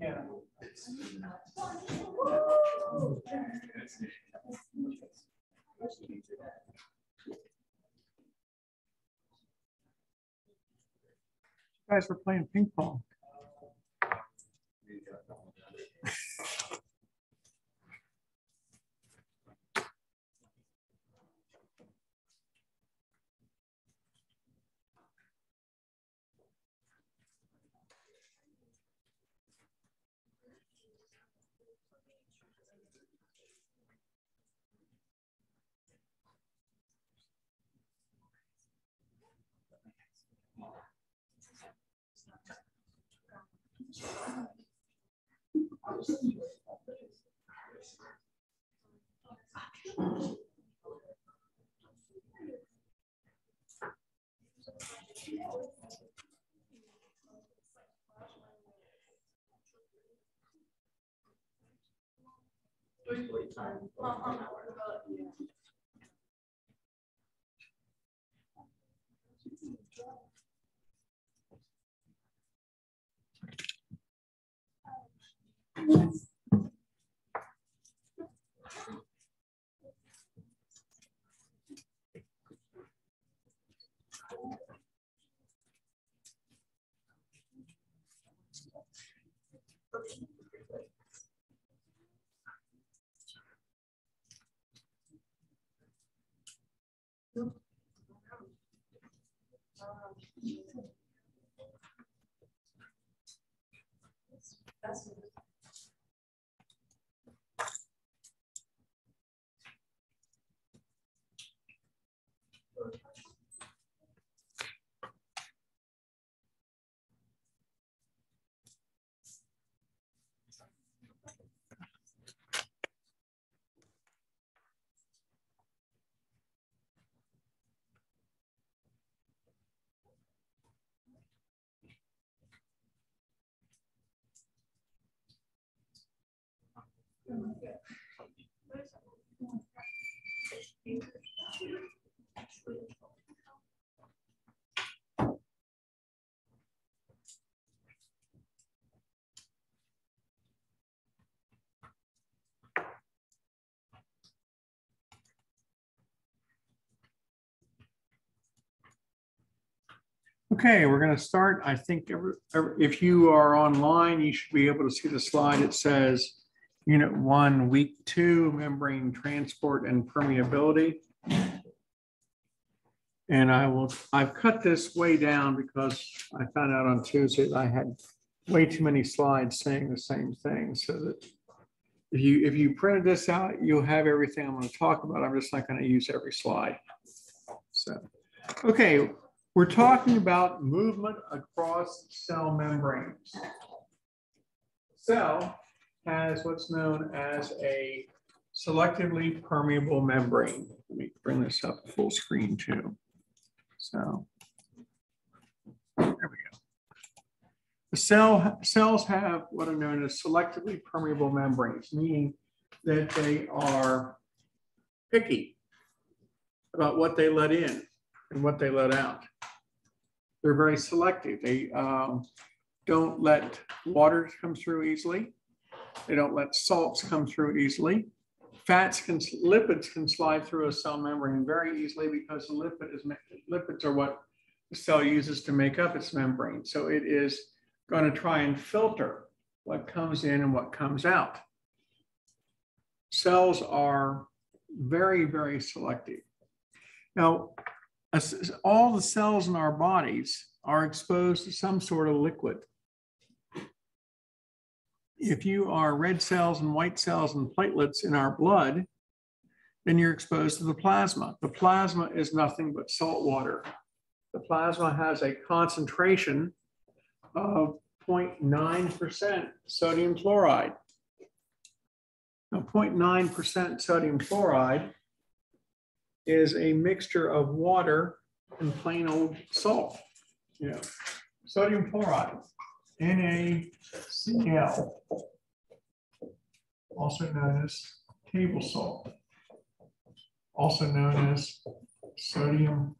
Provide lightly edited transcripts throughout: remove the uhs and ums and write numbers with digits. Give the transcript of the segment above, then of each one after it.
Yeah. You guys were playing ping pong. Okay, we're going to start. I think if you are online, you should be able to see the slide. It says Unit 1, Week 2, Membrane Transport and Permeability. And I've cut this way down because I found out on Tuesday that I had way too many slides saying the same thing. So that if you printed this out, you'll have everything I'm going to talk about. I'm just not going to use every slide. So, okay. We're talking about movement across cell membranes. Cell has what's known as a selectively permeable membrane. Let me bring this up full screen too. So there we go. The cells have what are known as selectively permeable membranes, meaning that they are picky about what they let in. in what they let out. They're very selective. They don't let water come through easily. They don't let salts come through easily. Lipids can slide through a cell membrane very easily because the lipids are what the cell uses to make up its membrane. So it is going to try and filter what comes in and what comes out. Cells are very, very selective. Now, all the cells in our bodies are exposed to some sort of liquid. If you are red cells and white cells and platelets in our blood, then you're exposed to the plasma. The plasma is nothing but salt water. The plasma has a concentration of 0.9% sodium chloride. Now, 0.9% sodium chloride is a mixture of water and plain old salt. You know, sodium chloride, NaCl, also known as table salt, also known as sodium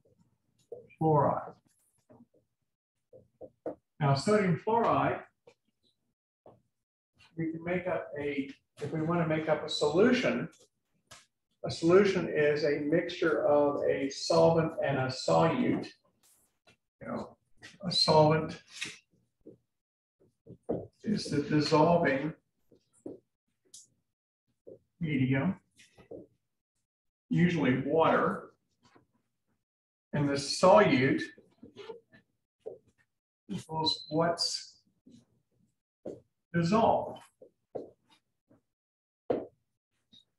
chloride. Now, sodium chloride, we can make up if we want to make up a solution is a mixture of a solvent and a solute. You know, a solvent is the dissolving medium, usually water, and the solute equals what's dissolved.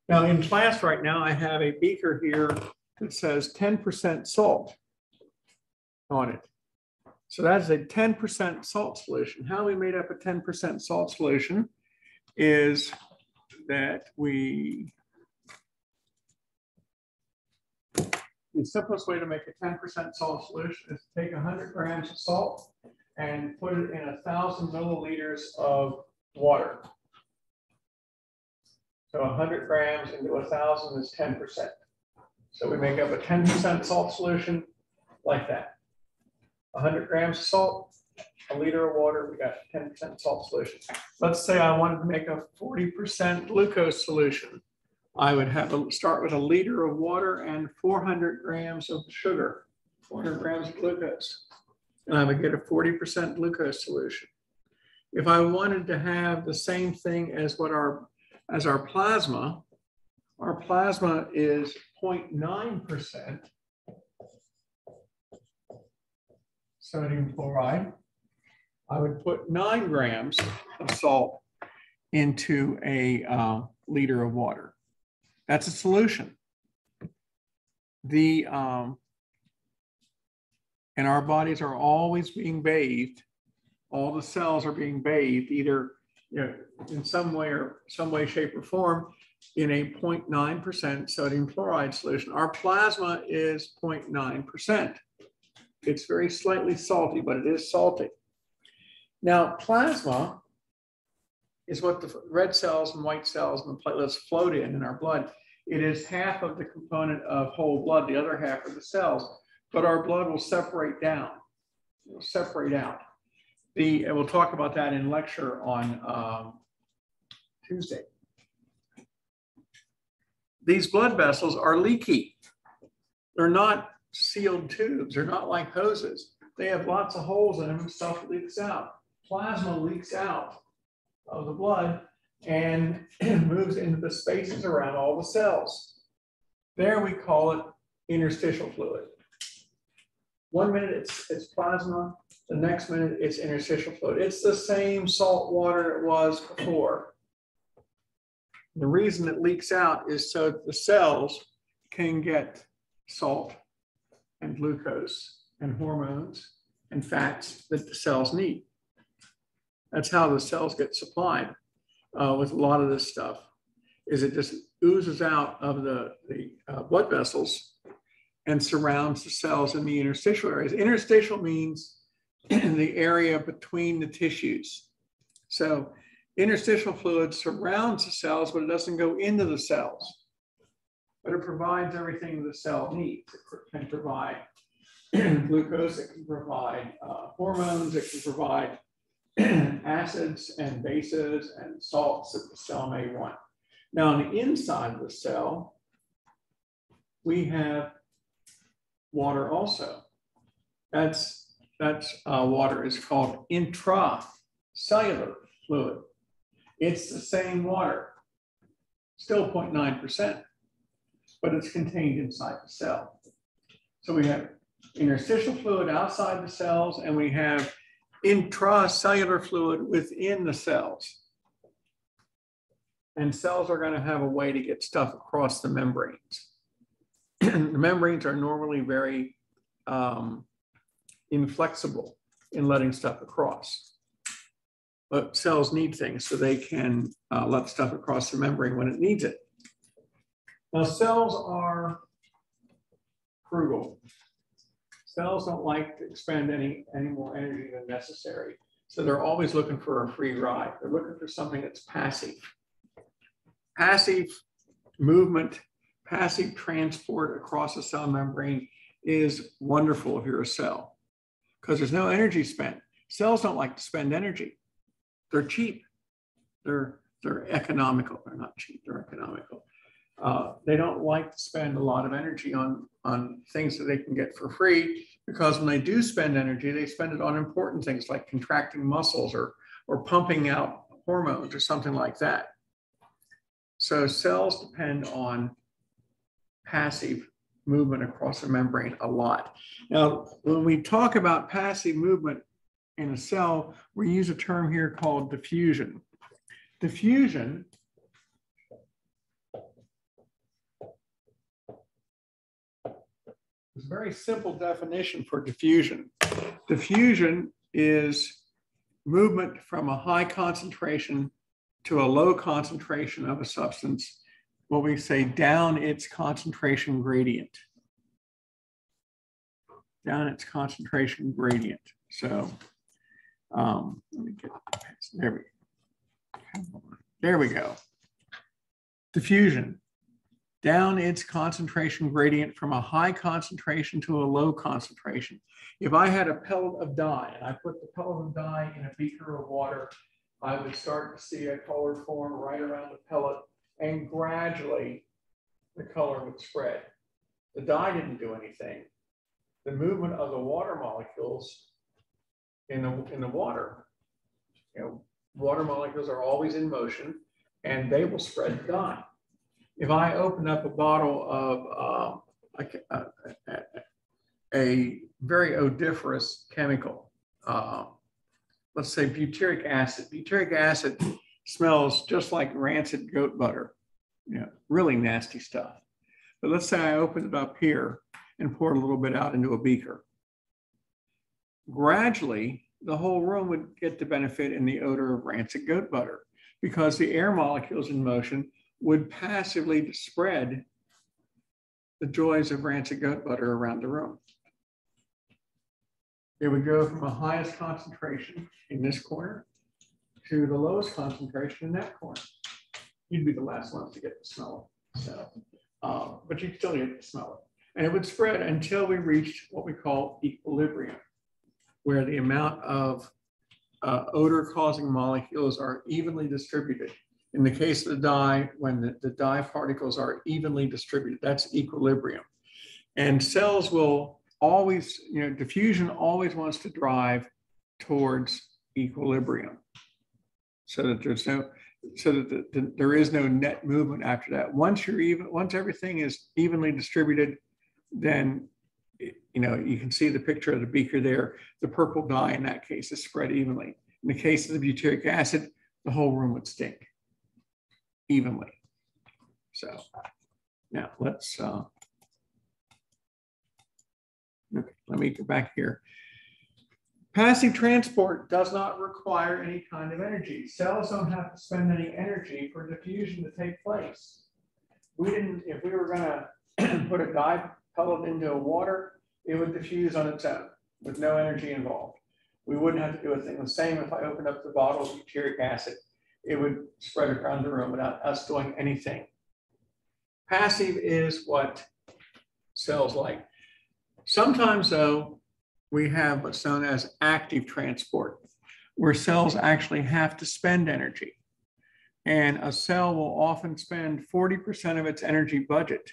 Now in class right now, I have a beaker here that says 10% salt on it. So that's a 10% salt solution. How we made up a 10% salt solution is that the simplest way to make a 10% salt solution is to take 100 grams of salt and put it in 1,000 milliliters of water. So 100 grams into 1,000 is 10%. So we make up a 10% salt solution like that. 100 grams of salt, a liter of water, we got 10% salt solution. Let's say I wanted to make a 40% glucose solution. I would start with a liter of water and 400 grams of sugar, 400 grams of glucose. And I would get a 40% glucose solution. If I wanted to have the same thing as our plasma is 0.9% sodium chloride. I would put 9 grams of salt into a liter of water. That's a solution. And our bodies are always being bathed. All the cells are being bathed either in some way, shape, or form in a 0.9% sodium chloride solution. Our plasma is 0.9%. It's very slightly salty, but it is salty. Now, plasma is what the red cells and white cells and the platelets float in our blood. It is half of the component of whole blood, the other half of the cells, but our blood will separate down. It will separate out. And we'll talk about that in lecture on Tuesday. These blood vessels are leaky. They're not sealed tubes. They're not like hoses. They have lots of holes in them and stuff leaks out. Plasma leaks out of the blood and moves into the spaces around all the cells. There we call it interstitial fluid. 1 minute it's plasma, the next minute it's interstitial fluid. It's the same salt water it was before. The reason it leaks out is so that the cells can get salt and glucose and hormones and fats that the cells need. That's how the cells get supplied with a lot of this stuff, is it just oozes out of the blood vessels and surrounds the cells in the interstitial areas. Interstitial means the area between the tissues. So interstitial fluid surrounds the cells, but it doesn't go into the cells. But it provides everything the cell needs. It can provide glucose, it can provide hormones, it can provide acids and bases and salts that the cell may want. Now, on the inside of the cell, we have water also. That's water is called intracellular fluid. It's the same water, still 0.9%, but it's contained inside the cell. So we have interstitial fluid outside the cells, and we have intracellular fluid within the cells. And cells are going to have a way to get stuff across the membranes. The membranes are normally very inflexible in letting stuff across. But cells need things so they can let stuff across the membrane when it needs it. Now, cells are frugal. Cells don't like to expend any more energy than necessary. So they're always looking for a free ride. They're looking for something that's passive. Passive movement, passive transport across a cell membrane is wonderful if you're a cell, because there's no energy spent. Cells don't like to spend energy. They're cheap. They're economical. They're not cheap, they're economical. They don't like to spend a lot of energy on things that they can get for free, because when they do spend energy, they spend it on important things like contracting muscles or pumping out hormones or something like that. So cells depend on passive movement across the membrane a lot. Now, when we talk about passive movement in a cell, we use a term here called diffusion. Diffusion is a very simple definition for diffusion. Diffusion is movement from a high concentration to a low concentration of a substance, what we say down its concentration gradient. Down its concentration gradient. So let me get there. There we go. Diffusion. Down its concentration gradient from a high concentration to a low concentration. If I had a pellet of dye and I put the pellet of dye in a beaker of water, I would start to see a color form right around the pellet, and gradually the color would spread. The dye didn't do anything. The movement of the water molecules in the water, water molecules are always in motion, and they will spread the dye. If I open up a bottle of a very odoriferous chemical, let's say butyric acid. Butyric acid smells just like rancid goat butter, really nasty stuff. But let's say I open it up here and pour a little bit out into a beaker. Gradually, the whole room would get the benefit in the odor of rancid goat butter, because the air molecules in motion would passively spread the joys of rancid goat butter around the room. It would go from the highest concentration in this corner to the lowest concentration in that corner. You'd be the last ones to get to smell it. So, but you'd still get to smell it. And it would spread until we reached what we call equilibrium, where the amount of odor-causing molecules are evenly distributed. In the case of the dye, when the dye particles are evenly distributed, that's equilibrium. And cells will always, diffusion always wants to drive towards equilibrium, so that there is no net movement after that. Once everything is evenly distributed, then you can see the picture of the beaker there. The purple dye in that case is spread evenly. In the case of the butyric acid, the whole room would stink evenly. So now let's okay, let me go back here. Passive transport does not require any kind of energy. Cells don't have to spend any energy for diffusion to take place. If we were going to put a dye pellet into water, it would diffuse on its own with no energy involved. We wouldn't have to do a thing. The same if I opened up the bottle of butyric acid, it would spread around the room without us doing anything. Passive is what cells like. Sometimes, though, we have what's known as active transport, where cells actually have to spend energy. And a cell will often spend 40% of its energy budget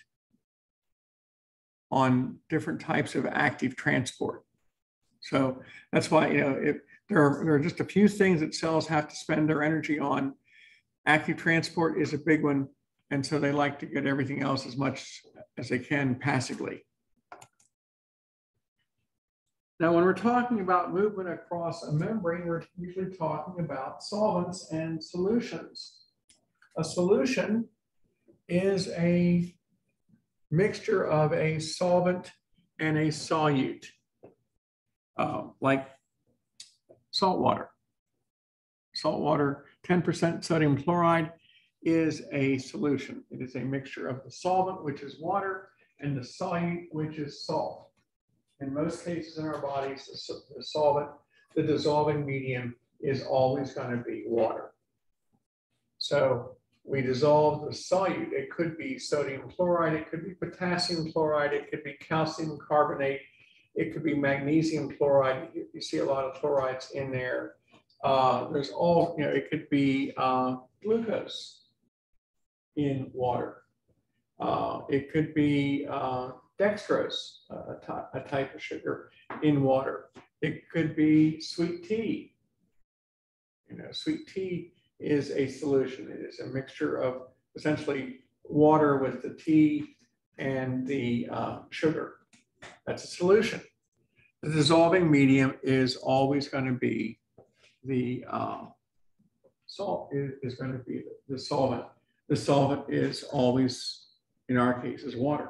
on different types of active transport. So that's why, there are just a few things that cells have to spend their energy on. Active transport is a big one. And so they like to get everything else as much as they can passively. Now, when we're talking about movement across a membrane, we're usually talking about solvents and solutions. A solution is a mixture of a solvent and a solute, like salt water. Salt water, 10% sodium chloride, is a solution. It is a mixture of the solvent, which is water, and the solute, which is salt. In most cases in our bodies, the solvent, the dissolving medium, is always going to be water. So we dissolve the solute. It could be sodium chloride, it could be potassium chloride, it could be calcium carbonate, it could be magnesium chloride. You see a lot of chlorides in there. There's all, it could be glucose in water. It could be dextrose, a type of sugar in water. It could be sweet tea. Sweet tea is a solution. It is a mixture of essentially water with the tea and the sugar. That's a solution. The dissolving medium is always going to be the salt, is going to be the solvent. The solvent is always, in our case, is water.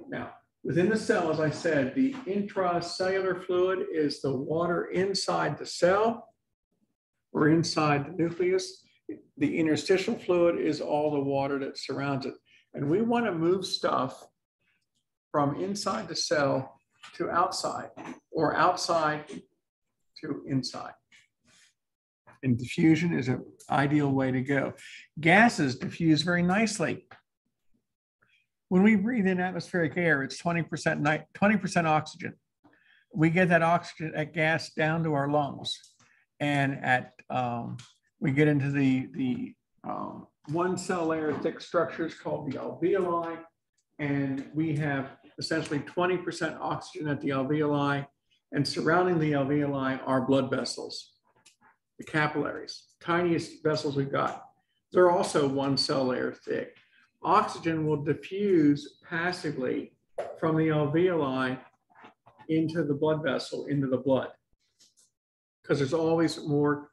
Now, within the cell, as I said, the intracellular fluid is the water inside the cell or inside the nucleus. The interstitial fluid is all the water that surrounds it. And we want to move stuff from inside the cell to outside, or outside to inside. And diffusion is an ideal way to go. Gases diffuse very nicely. When we breathe in atmospheric air, it's 20% oxygen. We get that oxygen, that gas, down to our lungs. And we get into the one cell layer thick structures called the alveoli. And we have essentially 20% oxygen at the alveoli. And surrounding the alveoli are blood vessels, the capillaries, tiniest vessels we've got. They're also one cell layer thick. Oxygen will diffuse passively from the alveoli into the blood vessel, into the blood, because there's always more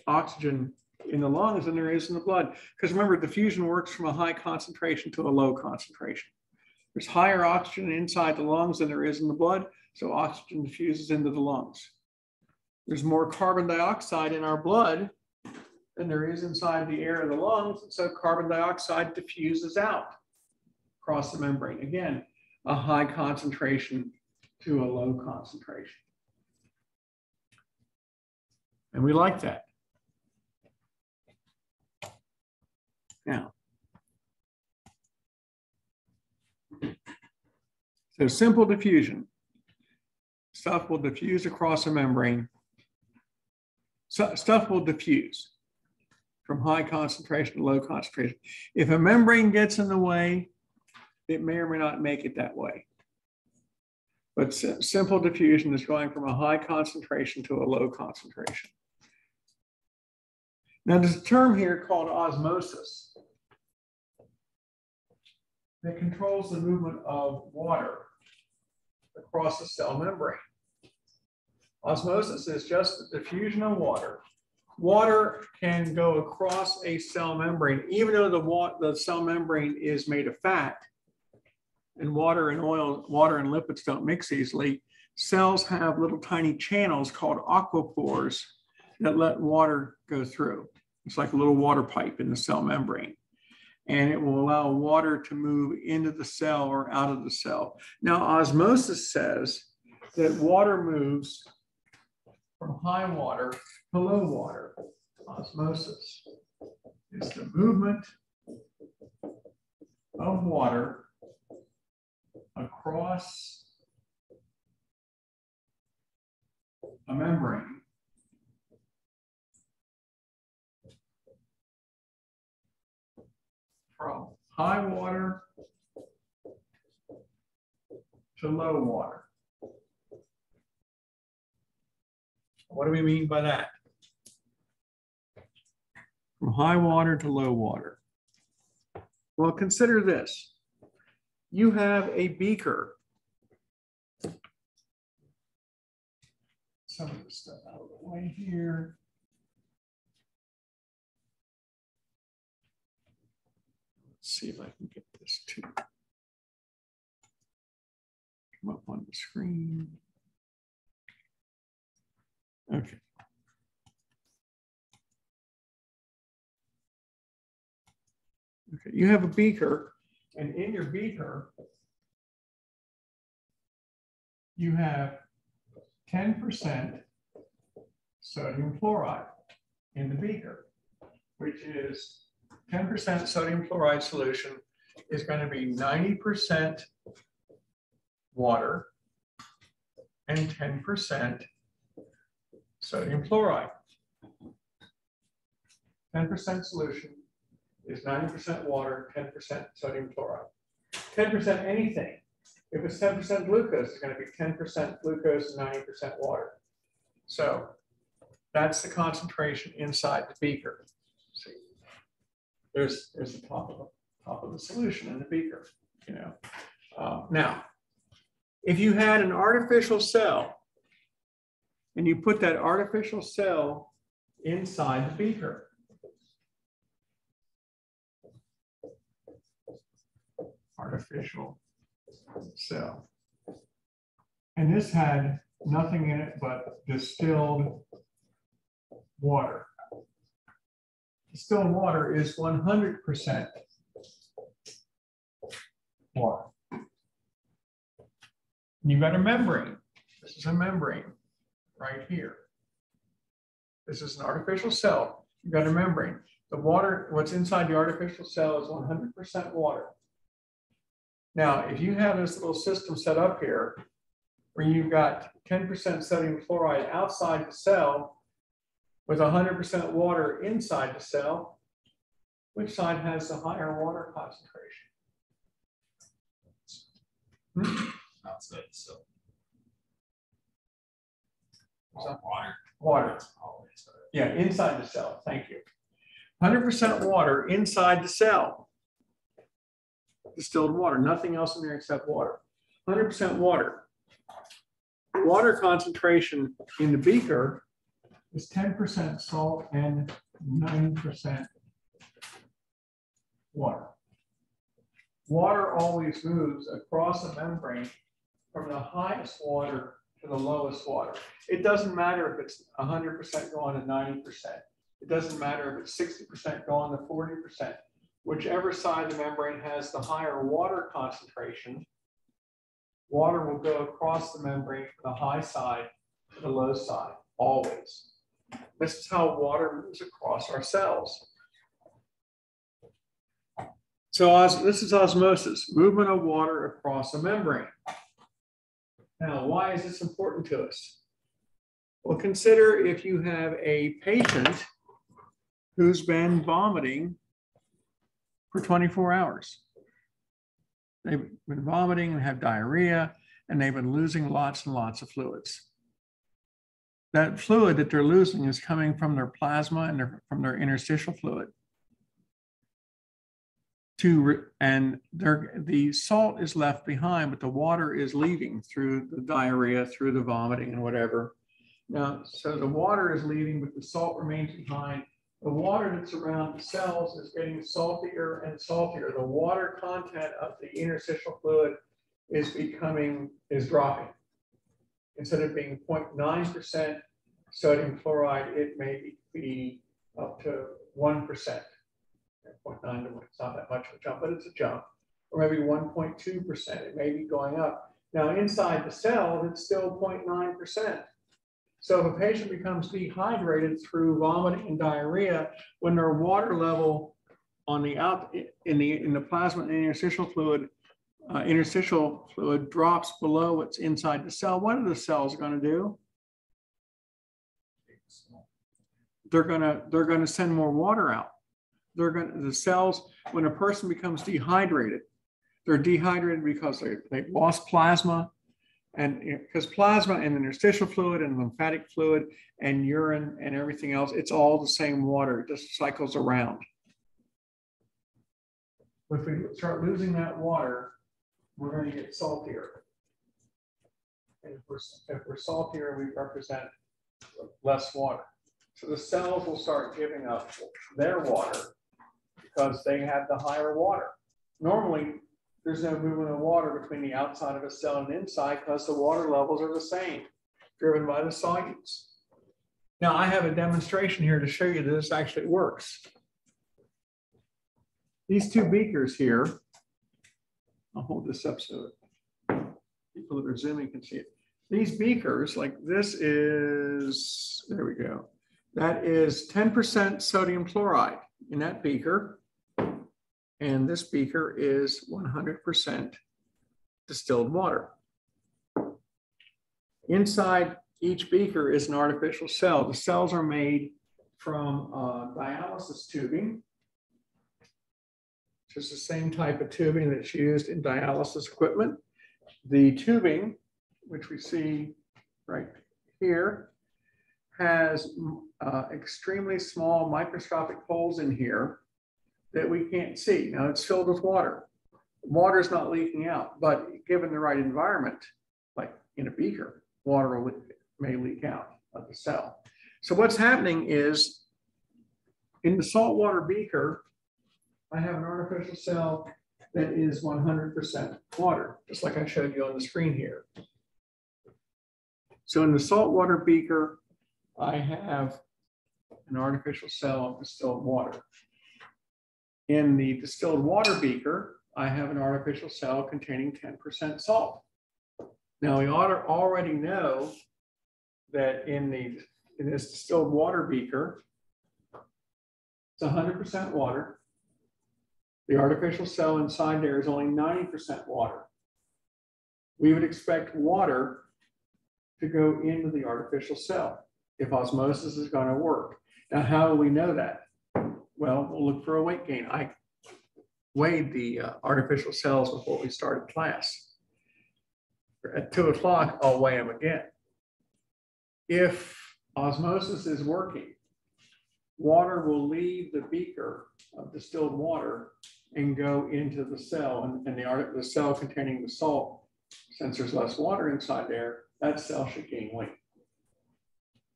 oxygen in the lungs than there is in the blood. Because remember, diffusion works from a high concentration to a low concentration. There's higher oxygen inside the lungs than there is in the blood, so oxygen diffuses into the lungs. There's more carbon dioxide in our blood than there is inside the air of the lungs, and so carbon dioxide diffuses out across the membrane. Again, a high concentration to a low concentration. And we like that. Now, so simple diffusion. Stuff will diffuse across a membrane. Stuff will diffuse from high concentration to low concentration. If a membrane gets in the way, it may or may not make it that way. But simple diffusion is going from a high concentration to a low concentration. Now, there's a term here called osmosis that controls the movement of water across the cell membrane. Osmosis is just the diffusion of water. Water can go across a cell membrane, even though the cell membrane is made of fat, and water and lipids don't mix easily. Cells have little tiny channels called aquipores that let water go through. It's like a little water pipe in the cell membrane. And it will allow water to move into the cell or out of the cell. Now, osmosis says that water moves from high water to low water. Osmosis is the movement of water across a membrane from high water to low water. What do we mean by that? From high water to low water. Well, consider this. You have a beaker. Some of the stuff out of the way here. Let's see if I can get this to come up on the screen. Okay. Okay, you have a beaker, and in your beaker, you have 10% sodium fluoride in the beaker, which is 10% sodium fluoride solution is going to be 90% water and 10% sodium fluoride. 10% solution is 90% water, 10% sodium fluoride. 10% anything. If it's 10% glucose, it's going to be 10% glucose and 90% water. So that's the concentration inside the beaker. See, there's the top of the solution in the beaker. You know. Now, if you had an artificial cell and you put that artificial cell inside the beaker, artificial cell. And this had nothing in it but distilled water. Distilled water is 100% water. You've got a membrane. This is a membrane right here. This is an artificial cell. You've got a membrane. The water, what's inside the artificial cell is 100% water. Now, if you have this little system set up here where you've got 10% sodium fluoride outside the cell with 100% water inside the cell, which side has the higher water concentration? Outside the cell. Water. Water. Yeah, inside the cell. Thank you. 100% water inside the cell. Distilled water, nothing else in there except water. 100% water. Water concentration in the beaker is 10% salt and 9% water. Water always moves across a membrane from the highest water to the lowest water. It doesn't matter if it's 100% going to 90%. It doesn't matter if it's 60% going to 40%. Whichever side of the membrane has the higher water concentration, water will go across the membrane from the high side to the low side, always. This is how water moves across our cells. So this is osmosis, movement of water across a membrane. Now, why is this important to us? Well, consider if you have a patient who's been vomiting for 24 hours. They've been vomiting and have diarrhea, and they've been losing lots and lots of fluids. That fluid that they're losing is coming from their plasma and from their interstitial fluid. The salt is left behind, but the water is leaving through the diarrhea, through the vomiting and whatever. Now, so the water is leaving, but the salt remains behind. The water that's around the cells is getting saltier and saltier. The water content of the interstitial fluid is dropping. Instead of being 0.9% sodium fluoride, it may be up to 1%. 0.9 to 1, it's not that much of a jump, but it's a jump. Or maybe 1.2%, it may be going up. Now inside the cell, it's still 0.9%. So if a patient becomes dehydrated through vomiting and diarrhea, when their water level on the in the plasma and interstitial fluid drops below what's inside the cell, what are the cells going to do? they're gonna send more water out. The cells, when a person becomes dehydrated, they're dehydrated because they lost plasma, and because plasma and interstitial fluid and lymphatic fluid and urine and everything else, it's all the same water. It just cycles around. If we start losing that water, we're going to get saltier. And if we're saltier, we represent less water. So the cells will start giving up their water because they have the higher water. Normally, there's no movement of water between the outside of a cell and the inside because the water levels are the same, driven by the solutes. Now, I have a demonstration here to show you that this actually works. These two beakers here, I'll hold this up so that people that are zooming can see it. These beakers, like this is, there we go. That is 10% sodium chloride in that beaker. And this beaker is 100% distilled water. Inside each beaker is an artificial cell. The cells are made from dialysis tubing, which is the same type of tubing that's used in dialysis equipment. The tubing, which we see right here, has extremely small microscopic holes in here that we can't see. Now it's filled with water. Water is not leaking out, but given the right environment, like in a beaker, water may leak out of the cell. So what's happening is in the saltwater beaker, I have an artificial cell that is 100% water, just like I showed you on the screen here. So in the saltwater beaker, I have an artificial cell of distilled water. In the distilled water beaker, I have an artificial cell containing 10% salt. Now we already know that in this distilled water beaker, it's 100% water. The artificial cell inside there is only 90% water. We would expect water to go into the artificial cell if osmosis is going to work. Now, how do we know that? Well, we'll look for a weight gain. I weighed the artificial cells before we started class. At 2 o'clock, I'll weigh them again. If osmosis is working, water will leave the beaker of distilled water and go into the cell, and the cell containing the salt, since there's less water inside there, that cell should gain weight.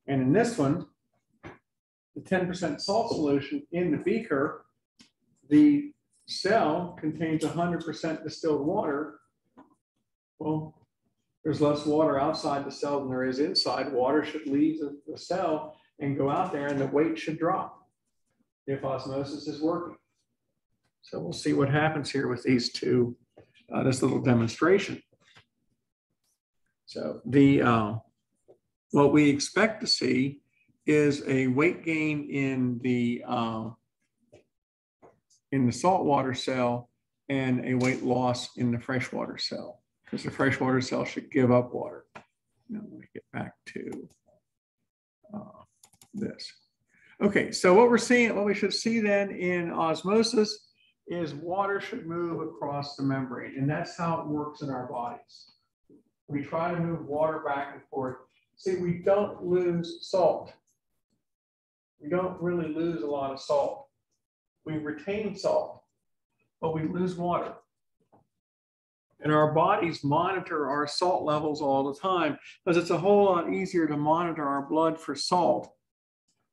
And in this one, the 10% salt solution in the beaker, the cell contains 100% distilled water. Well, there's less water outside the cell than there is inside. Water should leave the cell and go out there, and the weight should drop if osmosis is working. So we'll see what happens here with these two, this little demonstration. So what we expect to see is a weight gain in the saltwater cell and a weight loss in the freshwater cell, because the freshwater cell should give up water. Now let me get back to this. Okay, so what we should see then in osmosis is water should move across the membrane, and that's how it works in our bodies. We try to move water back and forth. See, we don't lose salt. We don't really lose a lot of salt. We retain salt, but we lose water. And our bodies monitor our salt levels all the time, because it's a whole lot easier to monitor our blood for salt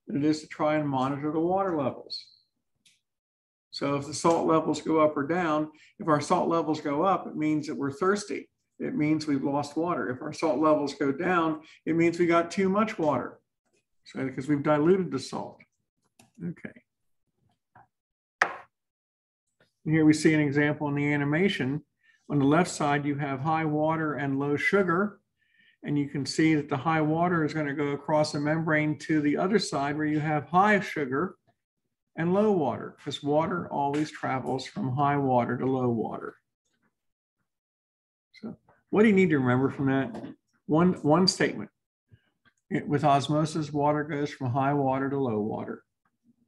than it is to try and monitor the water levels. So if the salt levels go up or down, if our salt levels go up, it means that we're thirsty. It means we've lost water. If our salt levels go down, it means we got too much water. So because we've diluted the salt. Okay. And here we see an example in the animation. On the left side, you have high water and low sugar. And you can see that the high water is going to go across the membrane to the other side where you have high sugar and low water, because water always travels from high water to low water. So what do you need to remember from that? One statement. With osmosis, water goes from high water to low water.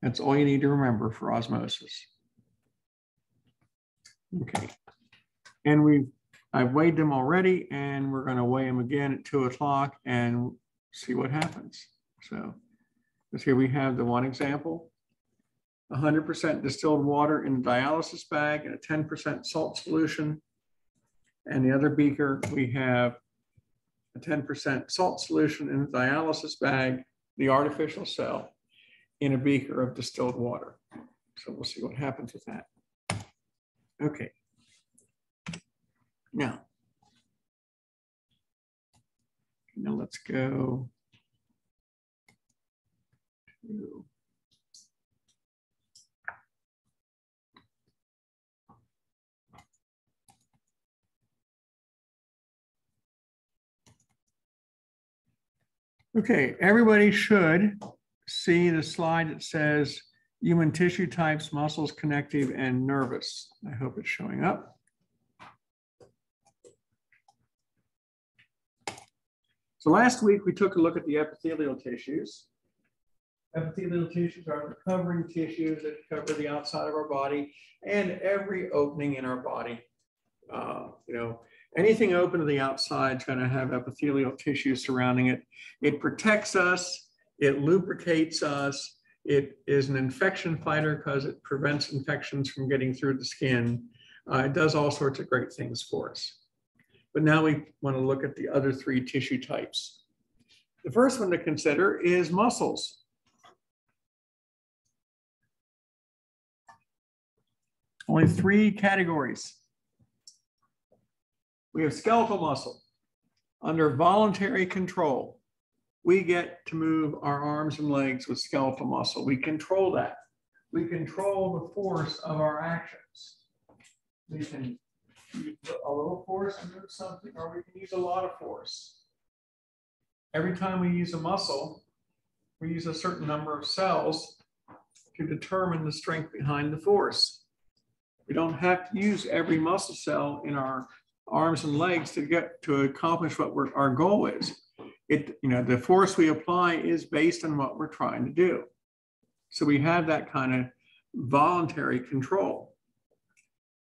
That's all you need to remember for osmosis. Okay. And I've weighed them already, and we're going to weigh them again at 2 o'clock and see what happens. So here we have the one example, 100% distilled water in a dialysis bag and a 10% salt solution. And the other beaker, we have a 10% salt solution in a dialysis bag, the artificial cell, in a beaker of distilled water. So we'll see what happens with that. Okay. Now let's go to okay, everybody should see the slide that says human tissue types, muscles, connective, and nervous. I hope it's showing up. So last week we took a look at the epithelial tissues. Epithelial tissues are the covering tissues that cover the outside of our body and every opening in our body. Anything open to the outside is going to have epithelial tissue surrounding it. It protects us, it lubricates us, it is an infection fighter because it prevents infections from getting through the skin. It does all sorts of great things for us. But now we want to look at the other 3 tissue types. The first one to consider is muscles. Only 3 categories. We have skeletal muscle. Under voluntary control, we get to move our arms and legs with skeletal muscle. We control that. We control the force of our actions. We can use a little force to move something, or we can use a lot of force. Every time we use a muscle, we use a certain number of cells to determine the strength behind the force. We don't have to use every muscle cell in our arms and legs to accomplish what our goal is. The force we apply is based on what we're trying to do. So we have that kind of voluntary control.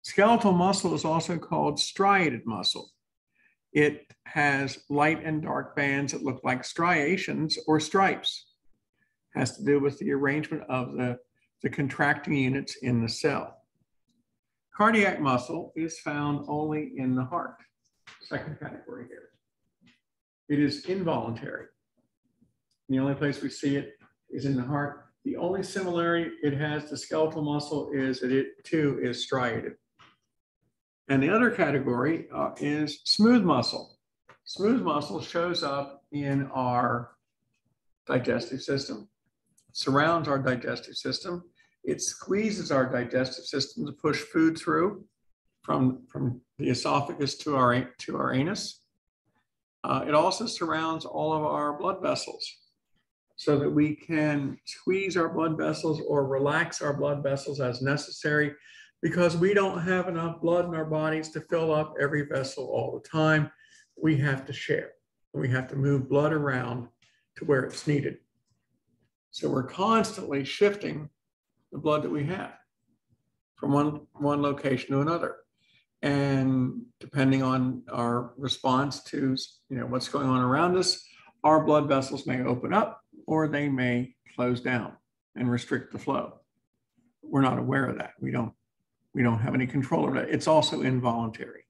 Skeletal muscle is also called striated muscle. It has light and dark bands that look like striations or stripes. It has to do with the arrangement of the contracting units in the cell. Cardiac muscle is found only in the heart, second category here. It is involuntary. The only place we see it is in the heart. The only similarity it has to skeletal muscle is that it too is striated. And the other category is smooth muscle. Smooth muscle shows up in our digestive system, surrounds our digestive system. It squeezes our digestive system to push food through from the esophagus to our anus. It also surrounds all of our blood vessels so that we can squeeze our blood vessels or relax our blood vessels as necessary, because we don't have enough blood in our bodies to fill up every vessel all the time. We have to share. We have to move blood around to where it's needed. So we're constantly shifting the blood that we have from one location to another. And depending on our response to what's going on around us, our blood vessels may open up or they may close down and restrict the flow. We're not aware of that. We don't have any control over that. It's also involuntary.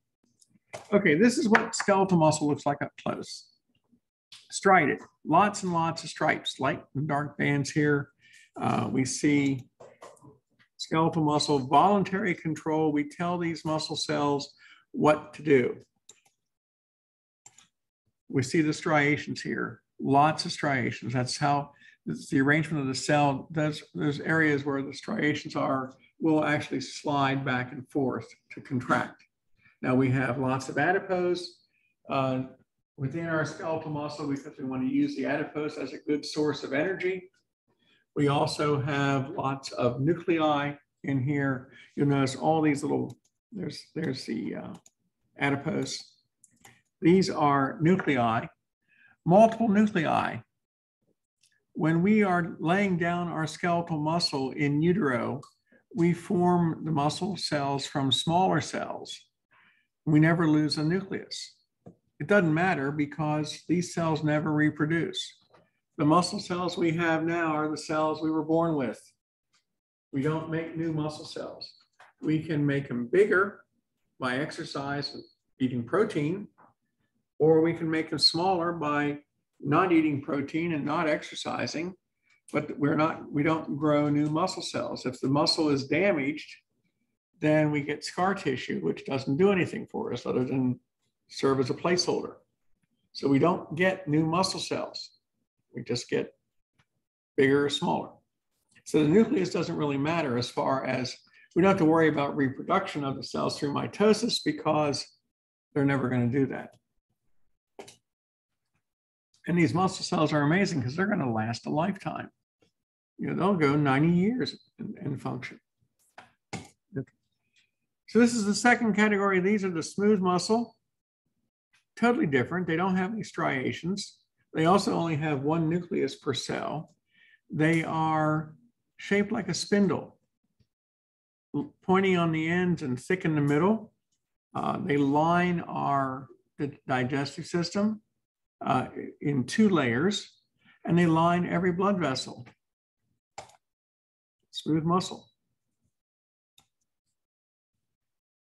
Okay, this is what skeletal muscle looks like up close. Striated, lots and lots of stripes, light and dark bands here. We see skeletal muscle, voluntary control. We tell these muscle cells what to do. We see the striations here, lots of striations. That's how the arrangement of the cell. Those areas where the striations are will actually slide back and forth to contract. Now we have lots of adipose within our skeletal muscle because we want to use the adipose as a good source of energy. We also have lots of nuclei in here. You'll notice all these little, there's the adipose. These are nuclei, multiple nuclei when we are laying down our skeletal muscle in utero, we form the muscle cells from smaller cells. We never lose a nucleus. It doesn't matter because these cells never reproduce. The muscle cells we have now are the cells we were born with. We don't make new muscle cells. We can make them bigger by exercise and eating protein, or we can make them smaller by not eating protein and not exercising, but we don't grow new muscle cells. If the muscle is damaged, then we get scar tissue, which doesn't do anything for us other than serve as a placeholder. So we don't get new muscle cells. We just get bigger or smaller. So the nucleus doesn't really matter as far as we don't have to worry about reproduction of the cells through mitosis because they're never going to do that. And these muscle cells are amazing because they're going to last a lifetime. You know, they'll go 90 years in function. Okay. So this is the second category. These are the smooth muscle. Totally different. They don't have any striations. They also only have one nucleus per cell. They are shaped like a spindle, pointy on the ends and thick in the middle. They line the digestive system in 2 layers, and they line every blood vessel. Smooth muscle.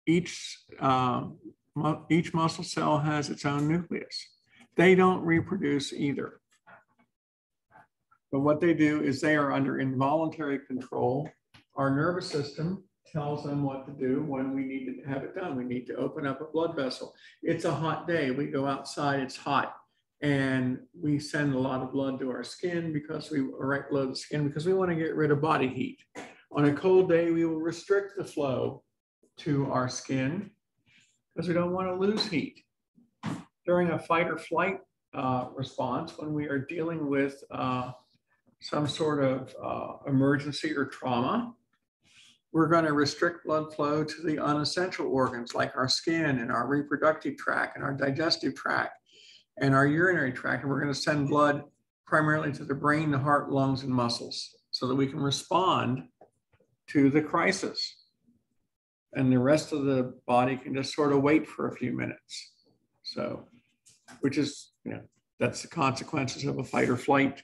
Each muscle cell has its own nucleus. They don't reproduce either. But what they do is they are under involuntary control. Our nervous system tells them what to do when we need to have it done. We need to open up a blood vessel. It's a hot day. We go outside, it's hot. And we send a lot of blood to our skin because we right below the skin because we want to get rid of body heat. On a cold day, we will restrict the flow to our skin because we don't want to lose heat. During a fight or flight response, when we are dealing with some sort of emergency or trauma, we're going to restrict blood flow to the unessential organs like our skin and our reproductive tract and our digestive tract and our urinary tract. And we're going to send blood primarily to the brain, the heart, lungs, and muscles so that we can respond to the crisis. And the rest of the body can just sort of wait for a few minutes. So, which is, you know, that's the consequences of a fight or flight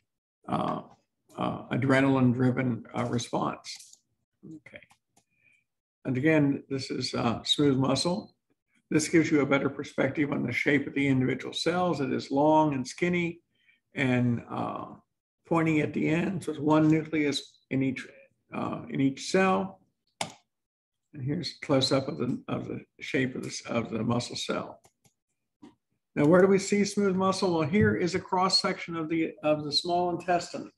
adrenaline-driven response. Okay. And again, this is smooth muscle. This gives you a better perspective on the shape of the individual cells. It is long and skinny and pointing at the end. So it's one nucleus in each cell. And here's a close-up of the shape of the muscle cell. Now, where do we see smooth muscle? Well, here is a cross-section of the small intestine.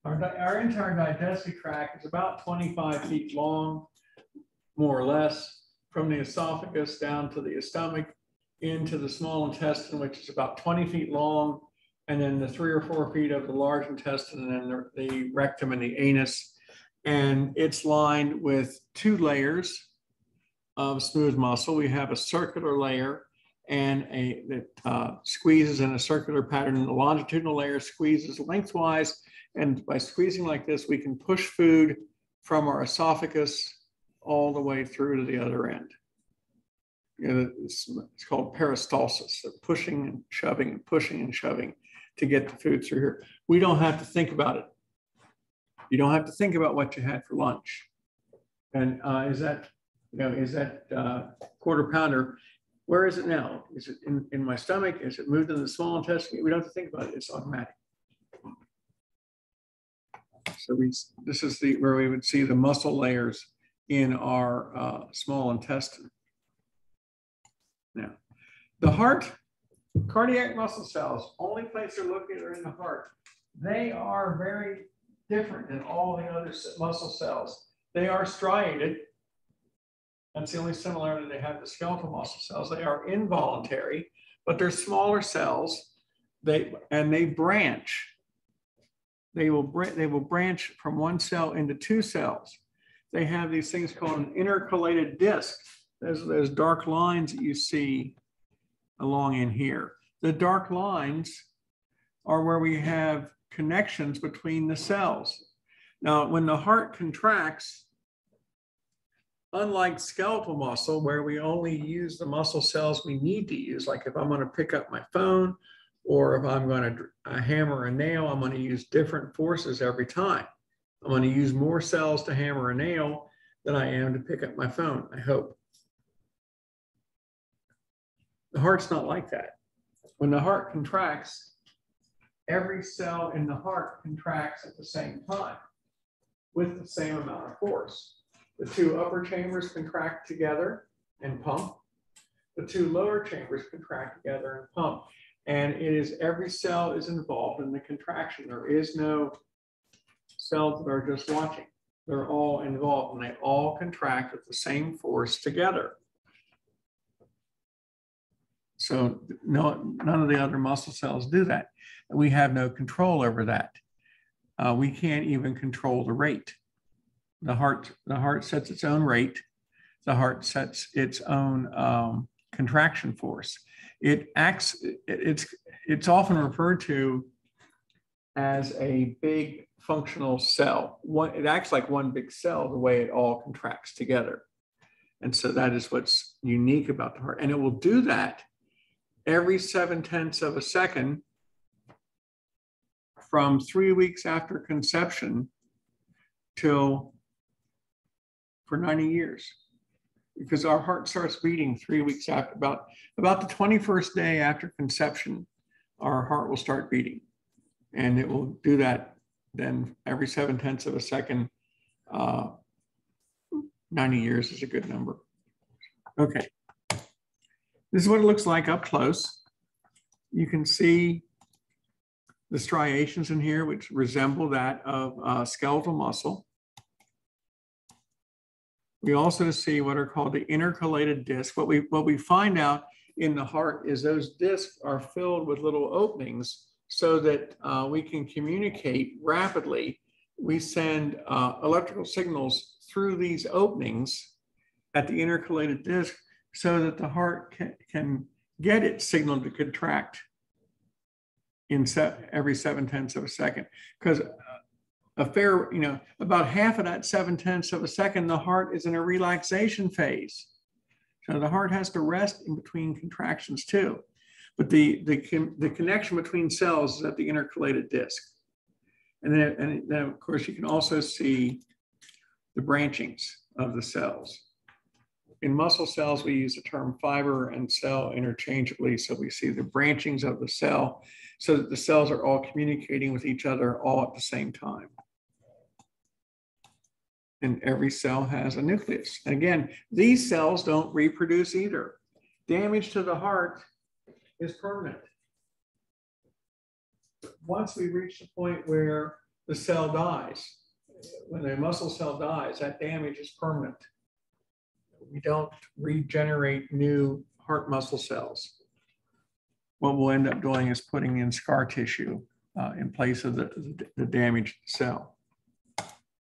Our entire digestive tract is about 25 feet long, more or less, from the esophagus down to the stomach, into the small intestine, which is about 20 feet long, and then the 3 or 4 feet of the large intestine, and then the rectum and the anus. And it's lined with 2 layers of smooth muscle. We have a circular layer and that squeezes in a circular pattern, and the longitudinal layer squeezes lengthwise. And by squeezing like this, we can push food from our esophagus all the way through to the other end. You know, it's called peristalsis, so pushing and shoving and pushing and shoving to get the food through here. We don't have to think about it. You don't have to think about what you had for lunch. And is that quarter pounder, where is it now? Is it in my stomach? Is it moved into the small intestine? We don't have to think about it, it's automatic. So this is where we would see the muscle layers in our small intestine. Now, the heart, cardiac muscle cells, only place they're located are in the heart. They are very different than all the other muscle cells. They are striated. That's the only similarity they have to skeletal muscle cells. They are involuntary, but they're smaller cells. They branch. They will branch from one cell into 2 cells. They have these things called an intercalated disc. Those dark lines that you see along in here. The dark lines are where we have connections between the cells. Now, when the heart contracts, unlike skeletal muscle, where we only use the muscle cells we need to use, like if I'm going to pick up my phone or if I'm going to hammer a nail, I'm going to use different forces every time. I'm going to use more cells to hammer a nail than I am to pick up my phone, I hope. The heart's not like that. When the heart contracts, every cell in the heart contracts at the same time with the same amount of force. The two upper chambers contract together and pump. The two lower chambers contract together and pump. And it is every cell is involved in the contraction. There is no cells that are just watching. They're all involved and they all contract with the same force together. So no, none of the other muscle cells do that. We have no control over that. We can't even control the rate. The heart sets its own rate. The heart sets its own contraction force. It's often referred to as a big functional cell. It acts like one big cell the way it all contracts together. And so that is what's unique about the heart. And it will do that every 7/10 of a second from 3 weeks after conception till for 90 years. Because our heart starts beating 3 weeks after, about the 21st day after conception, our heart will start beating. And it will do that then every 7/10 of a second. 90 years is a good number. Okay. This is what it looks like up close. You can see the striations in here, which resemble that of skeletal muscle. We also see what are called the intercalated discs. What we find out in the heart is those discs are filled with little openings so that we can communicate rapidly. We send electrical signals through these openings at the intercalated disc so that the heart can get its signal to contract in every 7/10 of a second. Because about half of that 7/10 of a second, the heart is in a relaxation phase. So the heart has to rest in between contractions too. But the connection between cells is at the intercalated disc. And then of course, you can also see the branchings of the cells. In muscle cells, we use the term fiber and cell interchangeably. So we see the branchings of the cell so that the cells are all communicating with each other all at the same time. And every cell has a nucleus. And again, these cells don't reproduce either. Damage to the heart is permanent. Once we reach the point where the cell dies, when a muscle cell dies, that damage is permanent. We don't regenerate new heart muscle cells. What we'll end up doing is putting in scar tissue in place of the damaged cell.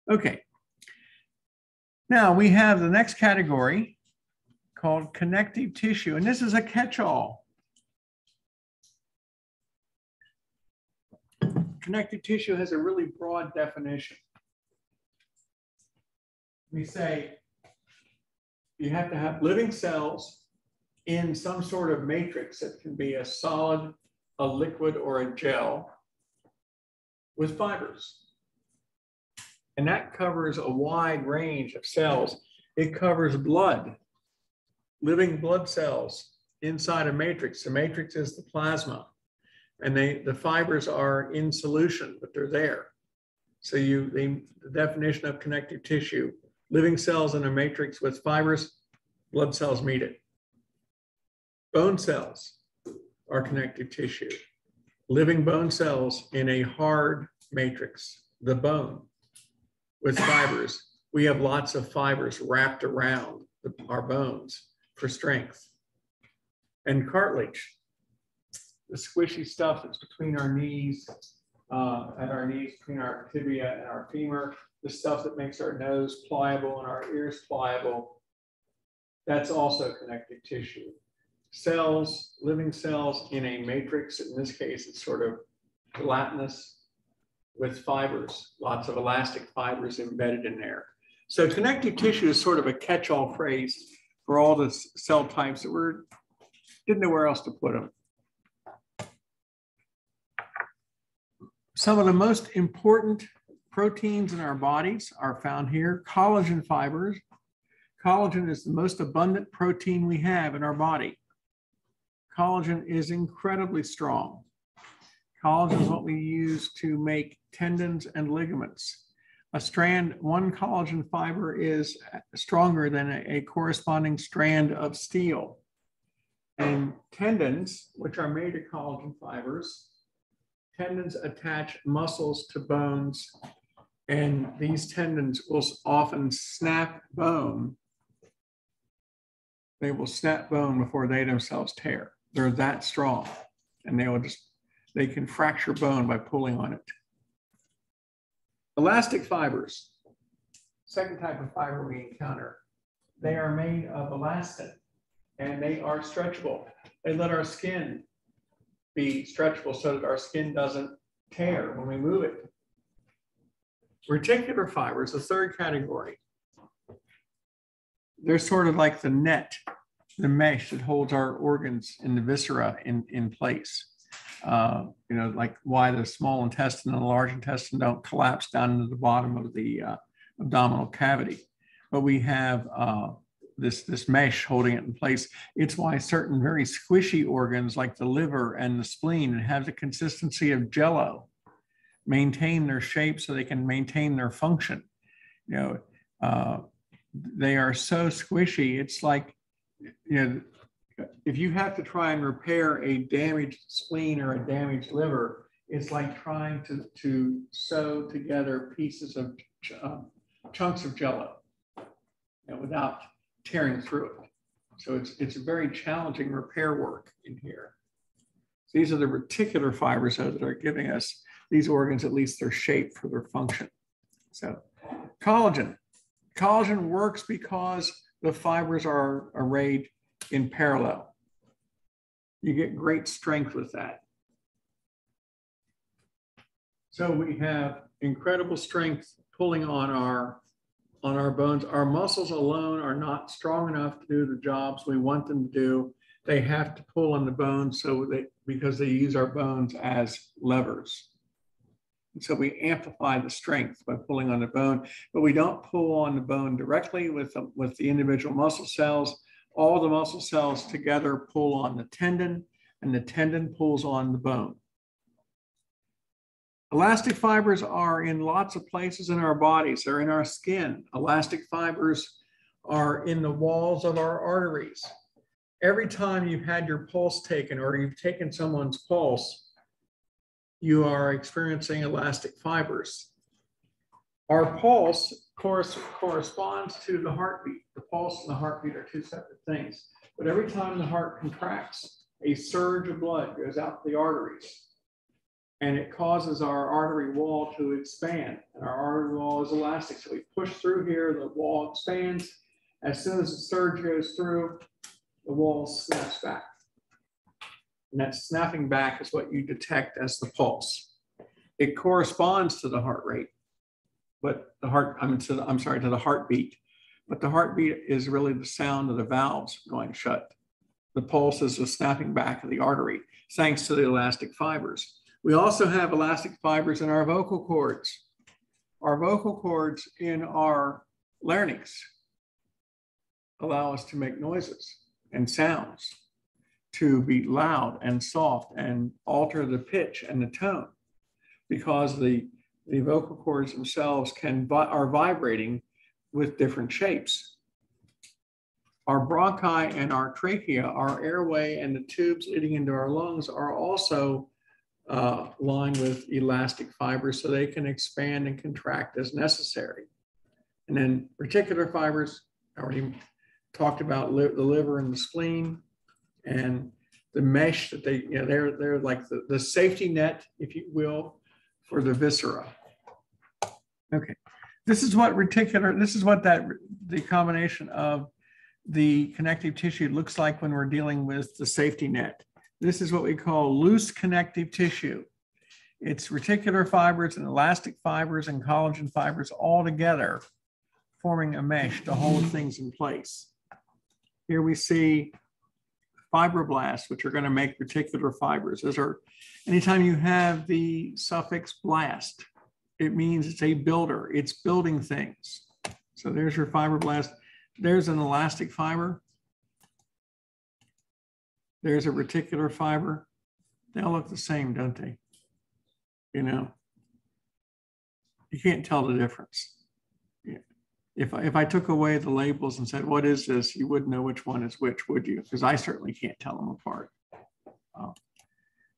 Okay. Now we have the next category called connective tissue, and this is a catch-all. Connective tissue has a really broad definition. We say you have to have living cells in some sort of matrix that can be a solid, a liquid, or a gel with fibers. And that covers a wide range of cells. It covers blood, living blood cells inside a matrix. The matrix is the plasma. And the fibers are in solution, but they're there. So the definition of connective tissue, living cells in a matrix with fibers, blood cells meet it. Bone cells are connective tissue. Living bone cells in a hard matrix, the bone, with fibers. We have lots of fibers wrapped around our bones for strength. And cartilage, the squishy stuff that's between our knees, between our tibia and our femur, the stuff that makes our nose pliable and our ears pliable, that's also connective tissue. Cells, living cells in a matrix, in this case, it's sort of gelatinous with fibers, lots of elastic fibers embedded in there. So connective tissue is sort of a catch-all phrase for all the cell types that didn't know where else to put them. Some of the most important proteins in our bodies are found here. Collagen fibers. Collagen is the most abundant protein we have in our body. Collagen is incredibly strong. Collagen is what we use to make tendons and ligaments. One collagen fiber is stronger than a corresponding strand of steel. And tendons, which are made of collagen fibers, tendons attach muscles to bones, and these tendons will often snap bone. They will snap bone before they themselves tear. They're that strong, and they can fracture bone by pulling on it. Elastic fibers, second type of fiber we encounter. They are made of elastin, and they are stretchable. They let our skin be stretchable so that our skin doesn't tear when we move it. Reticular fibers, the third category. They're sort of like the net, the mesh that holds our organs in the viscera in place. Like why the small intestine and the large intestine don't collapse down into the bottom of the abdominal cavity. But we have this mesh holding it in place. It's why certain very squishy organs like the liver and the spleen that have the consistency of Jell-O maintain their shape so they can maintain their function. They are so squishy. It's like, if you have to try and repair a damaged spleen or a damaged liver, it's like trying to sew together pieces of chunks of Jell-O without tearing through it. So it's a very challenging repair work in here. So these are the reticular fibers that are giving us these organs at least their shape for their function. So collagen. Collagen works because the fibers are arrayed in parallel. You get great strength with that. So we have incredible strength pulling on our bones. Our muscles alone are not strong enough to do the jobs we want them to do. They have to pull on the bones because they use our bones as levers. And so we amplify the strength by pulling on the bone, but we don't pull on the bone directly with the individual muscle cells. All the muscle cells together pull on the tendon, and the tendon pulls on the bone. Elastic fibers are in lots of places in our bodies. They're in our skin. Elastic fibers are in the walls of our arteries. Every time you've had your pulse taken or you've taken someone's pulse, you are experiencing elastic fibers. Our pulse corresponds to the heartbeat. The pulse and the heartbeat are two separate things. But every time the heart contracts, a surge of blood goes out the arteries. And it causes our artery wall to expand. And our artery wall is elastic. So we push through here, the wall expands. As soon as the surge goes through, the wall snaps back. And that snapping back is what you detect as the pulse. It corresponds to the heart rate, but to the heartbeat. But the heartbeat is really the sound of the valves going shut. The pulse is the snapping back of the artery, thanks to the elastic fibers. We also have elastic fibers in our vocal cords. Our vocal cords in our larynx allow us to make noises and sounds, to be loud and soft and alter the pitch and the tone, because the vocal cords themselves are vibrating with different shapes. Our bronchi and our trachea, our airway and the tubes leading into our lungs are also lined with elastic fibers so they can expand and contract as necessary. And then reticular fibers, I already talked about the liver and the spleen, and the mesh that they're like the safety net, if you will, for the viscera. Okay, this is what the combination of the connective tissue looks like when we're dealing with the safety net. This is what we call loose connective tissue. It's reticular fibers and elastic fibers and collagen fibers all together, forming a mesh to hold things in place. Here we see fibroblasts, which are going to make reticular fibers. Those are, anytime you have the suffix blast, it means it's a builder. It's building things. So there's your fibroblast. There's an elastic fiber. There's a reticular fiber. They all look the same, don't they? You know, you can't tell the difference. If I took away the labels and said, what is this? You wouldn't know which one is which, would you? Because I certainly can't tell them apart.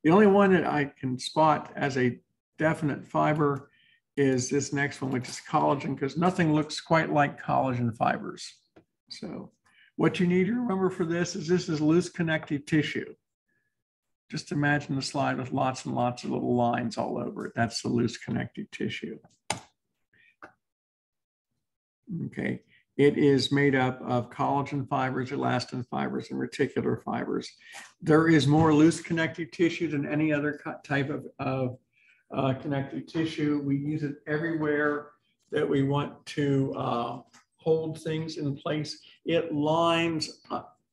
The only one that I can spot as a definite fiber is this next one, which is collagen, because nothing looks quite like collagen fibers. So what you need to remember for this is loose connective tissue. Just imagine the slide with lots and lots of little lines all over it. That's the loose connective tissue. Okay, it is made up of collagen fibers, elastin fibers, and reticular fibers. There is more loose connective tissue than any other type of connective tissue. We use it everywhere that we want to hold things in place. It lines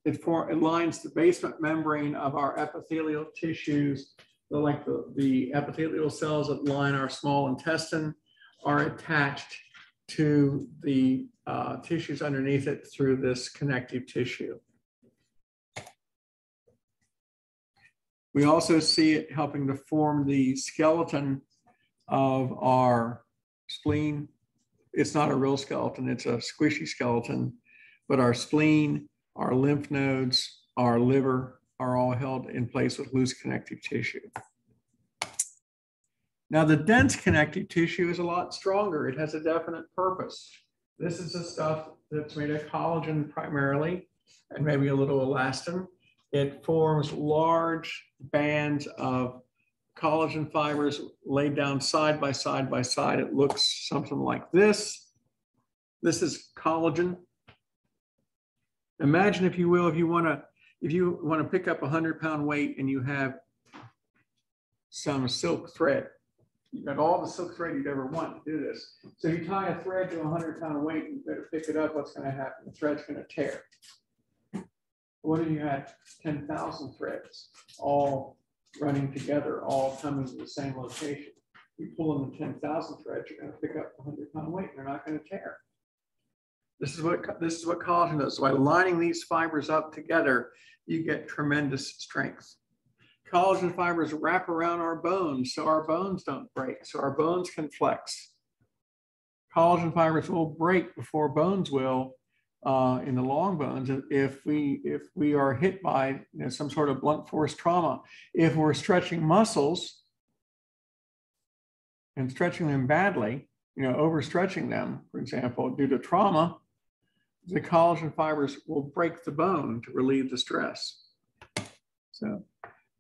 the basement membrane of our epithelial tissues. Like the epithelial cells that line our small intestine are attached to the tissues underneath it through this connective tissue. We also see it helping to form the skeleton of our spleen. It's not a real skeleton, it's a squishy skeleton, but our spleen, our lymph nodes, our liver are all held in place with loose connective tissue. Now, the dense connective tissue is a lot stronger. It has a definite purpose. This is the stuff that's made of collagen primarily, and maybe a little elastin. It forms large bands of collagen fibers laid down side by side by side. It looks something like this. This is collagen. Imagine, if you will, if you want to pick up a 100-pound weight and you have some silk thread. You've got all the silk thread you'd ever want to do this. So you tie a thread to a 100-pound weight, you better pick it up. What's going to happen? The thread's going to tear. What if you had 10,000 threads all running together, all coming to the same location? You pull in the 10,000 threads, you're going to pick up a 100-pound weight. They're not going to tear. This is what collagen does. So by lining these fibers up together, you get tremendous strength. Collagen fibers wrap around our bones so our bones don't break, so our bones can flex. Collagen fibers will break before bones will in the long bones if we are hit by some sort of blunt force trauma. If we're stretching muscles and stretching them badly, overstretching them, for example, due to trauma, the collagen fibers will break the bone to relieve the stress. So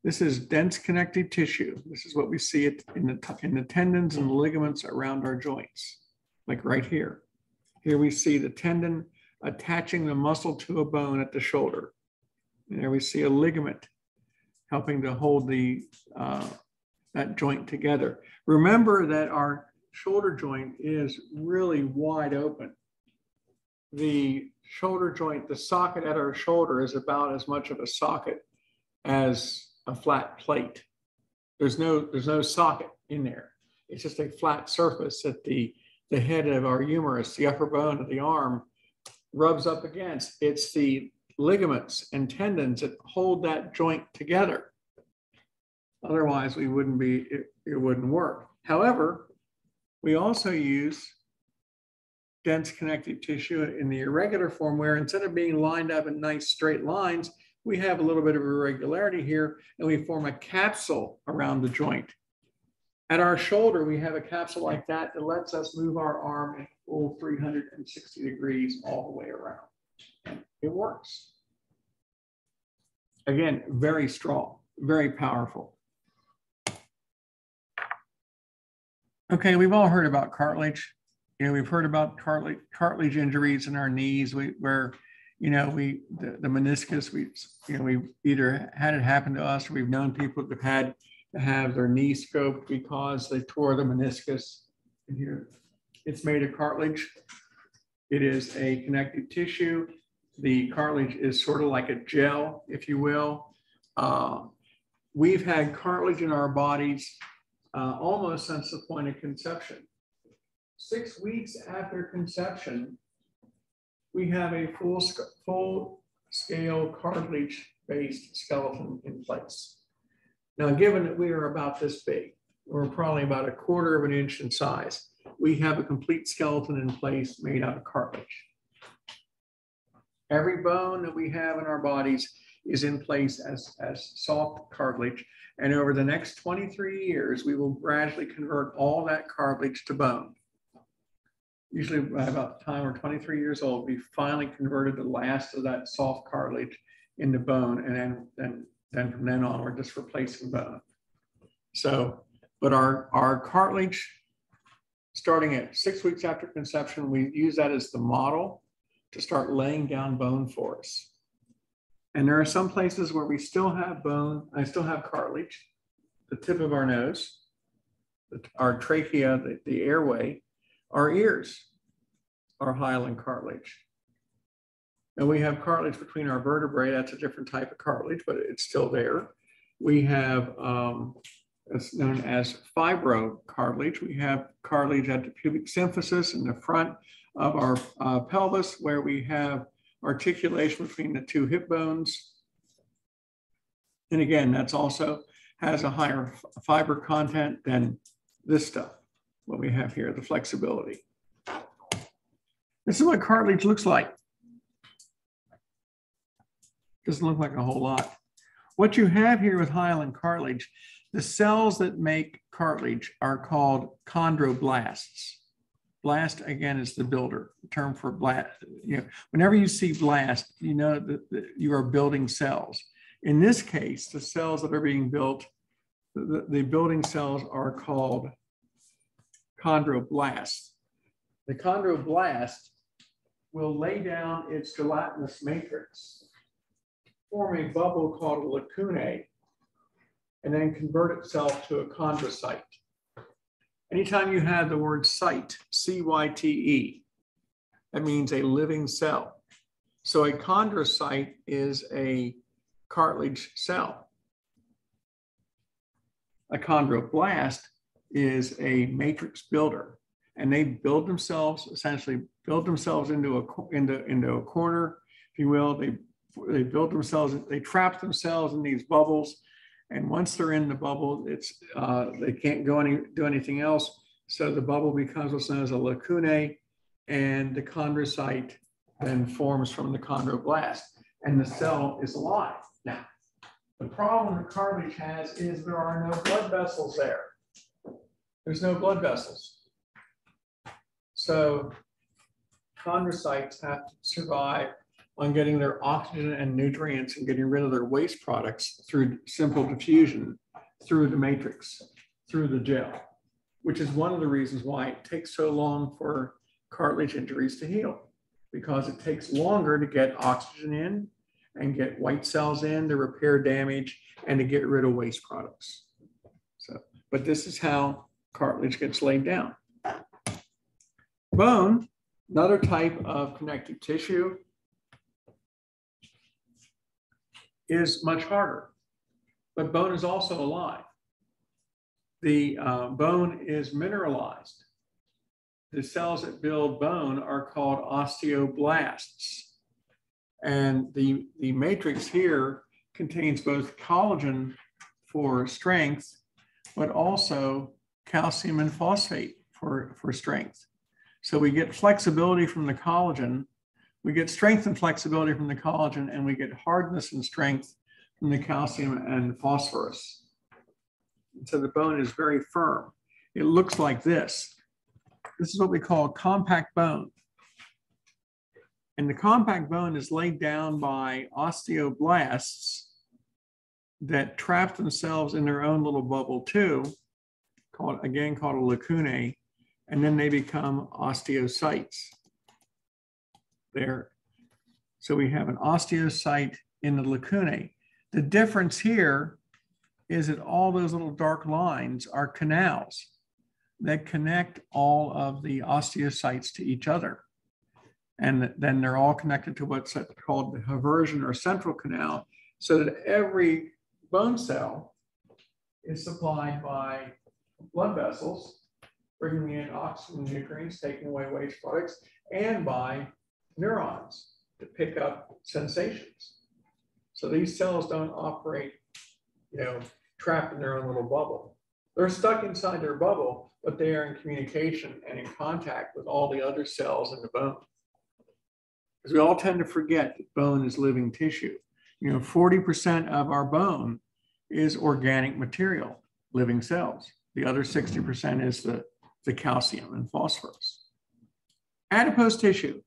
this is dense connective tissue. This is what we see in the tendons and the ligaments around our joints, like right here. Here we see the tendon attaching the muscle to a bone at the shoulder. And there we see a ligament helping to hold that joint together. Remember that our shoulder joint is really wide open. The shoulder joint, the socket at our shoulder, is about as much of a socket as a flat plate. There's no socket in there. It's just a flat surface that the head of our humerus, the upper bone of the arm, rubs up against. It's the ligaments and tendons that hold that joint together. Otherwise, it wouldn't work. However, we also use dense connective tissue in the irregular form, where instead of being lined up in nice straight lines, we have a little bit of irregularity here, and we form a capsule around the joint. At our shoulder, we have a capsule like that that lets us move our arm in full 360 degrees all the way around. And it works. Again, very strong, very powerful. Okay, we've all heard about cartilage. We've heard about cartilage injuries in our knees where the meniscus, we either had it happen to us or we've known people that have had have their knee scoped because they tore the meniscus. And here, it's made of cartilage. It is a connective tissue. The cartilage is sort of like a gel, if you will. We've had cartilage in our bodies almost since the point of conception. 6 weeks after conception, we have a full-scale cartilage-based skeleton in place. Now, given that we are about this big, we're probably about 1/4 of an inch in size, we have a complete skeleton in place made out of cartilage. Every bone that we have in our bodies is in place as soft cartilage. And over the next 23 years, we will gradually convert all that cartilage to bone. Usually by about the time we're 23 years old, we finally converted the last of that soft cartilage into bone. And then from then on, we're just replacing bone. So, but our cartilage, starting at 6 weeks after conception, we use that as the model to start laying down bone for us. And there are some places where we still have bone, I still have cartilage, the tip of our nose, our trachea, the airway, our ears are hyaline cartilage. And we have cartilage between our vertebrae. That's a different type of cartilage, but it's still there. We have, it's known as fibrocartilage. We have cartilage at the pubic symphysis in the front of our pelvis, where we have articulation between the two hip bones. And again, that's also has a higher fiber content than this stuff, what we have here, the flexibility. This is what cartilage looks like. Doesn't look like a whole lot. What you have here with hyaline cartilage, the cells that make cartilage are called chondroblasts. Blast, again, is the builder, the term for blast. You know, whenever you see blast, you know that you are building cells. In this case, the cells that are being built, the building cells are called chondroblasts. The chondroblast will lay down its gelatinous matrix, form a bubble called a lacunae, and then convert itself to a chondrocyte. Anytime you have the word cyte, C-Y-T-E, that means a living cell. So a chondrocyte is a cartilage cell. A chondroblast is a matrix builder, and they build themselves, essentially build themselves into a corner, if you will. They build themselves, they trap themselves in these bubbles. And once they're in the bubble, it's they can't do anything else. So the bubble becomes what's known as a lacunae, and the chondrocyte then forms from the chondroblast, and the cell is alive. Now, the problem that cartilage has is there are no blood vessels there. There's no blood vessels. So chondrocytes have to survive on getting their oxygen and nutrients and getting rid of their waste products through simple diffusion, through the matrix, through the gel, which is one of the reasons why it takes so long for cartilage injuries to heal, because it takes longer to get oxygen in and get white cells in to repair damage and to get rid of waste products. So, but this is how cartilage gets laid down. Bone, another type of connective tissue, is much harder, but bone is also alive. The bone is mineralized. The cells that build bone are called osteoblasts. And the matrix here contains both collagen for strength, but also calcium and phosphate for strength. So we get flexibility from the collagen, we get strength and flexibility from the collagen, and we get hardness and strength from the calcium and phosphorus. And so the bone is very firm. It looks like this. This is what we call compact bone. And the compact bone is laid down by osteoblasts that trap themselves in their own little bubble too, called a lacunae, and then they become osteocytes. There. So we have an osteocyte in the lacunae. The difference here is that all those little dark lines are canals that connect all of the osteocytes to each other. And then they're all connected to what's called the haversian or central canal, so that every bone cell is supplied by blood vessels, bringing in oxygen nutrients, taking away waste products, and by neurons to pick up sensations. So these cells don't operate, trapped in their own little bubble. They're stuck inside their bubble, but they are in communication and in contact with all the other cells in the bone. Because we all tend to forget that bone is living tissue. 40% of our bone is organic material, living cells. The other 60% is the calcium and phosphorus. Adipose tissue.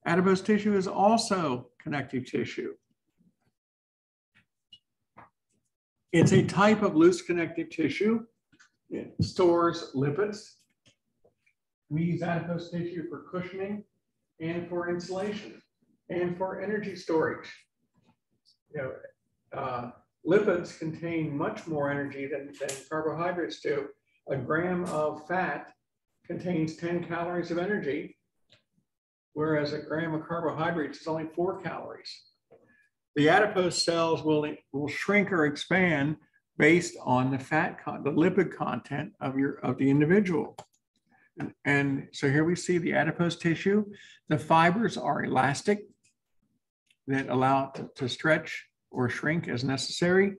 Adipose tissue is also connective tissue. It's a type of loose connective tissue. It stores lipids. We use adipose tissue for cushioning and for insulation and for energy storage. Lipids contain much more energy than carbohydrates do. A gram of fat contains 10 calories of energy, whereas a gram of carbohydrates is only 4 calories. The adipose cells will shrink or expand based on the the lipid content of the individual. And so here we see the adipose tissue. The fibers are elastic that allow it to stretch or shrink as necessary.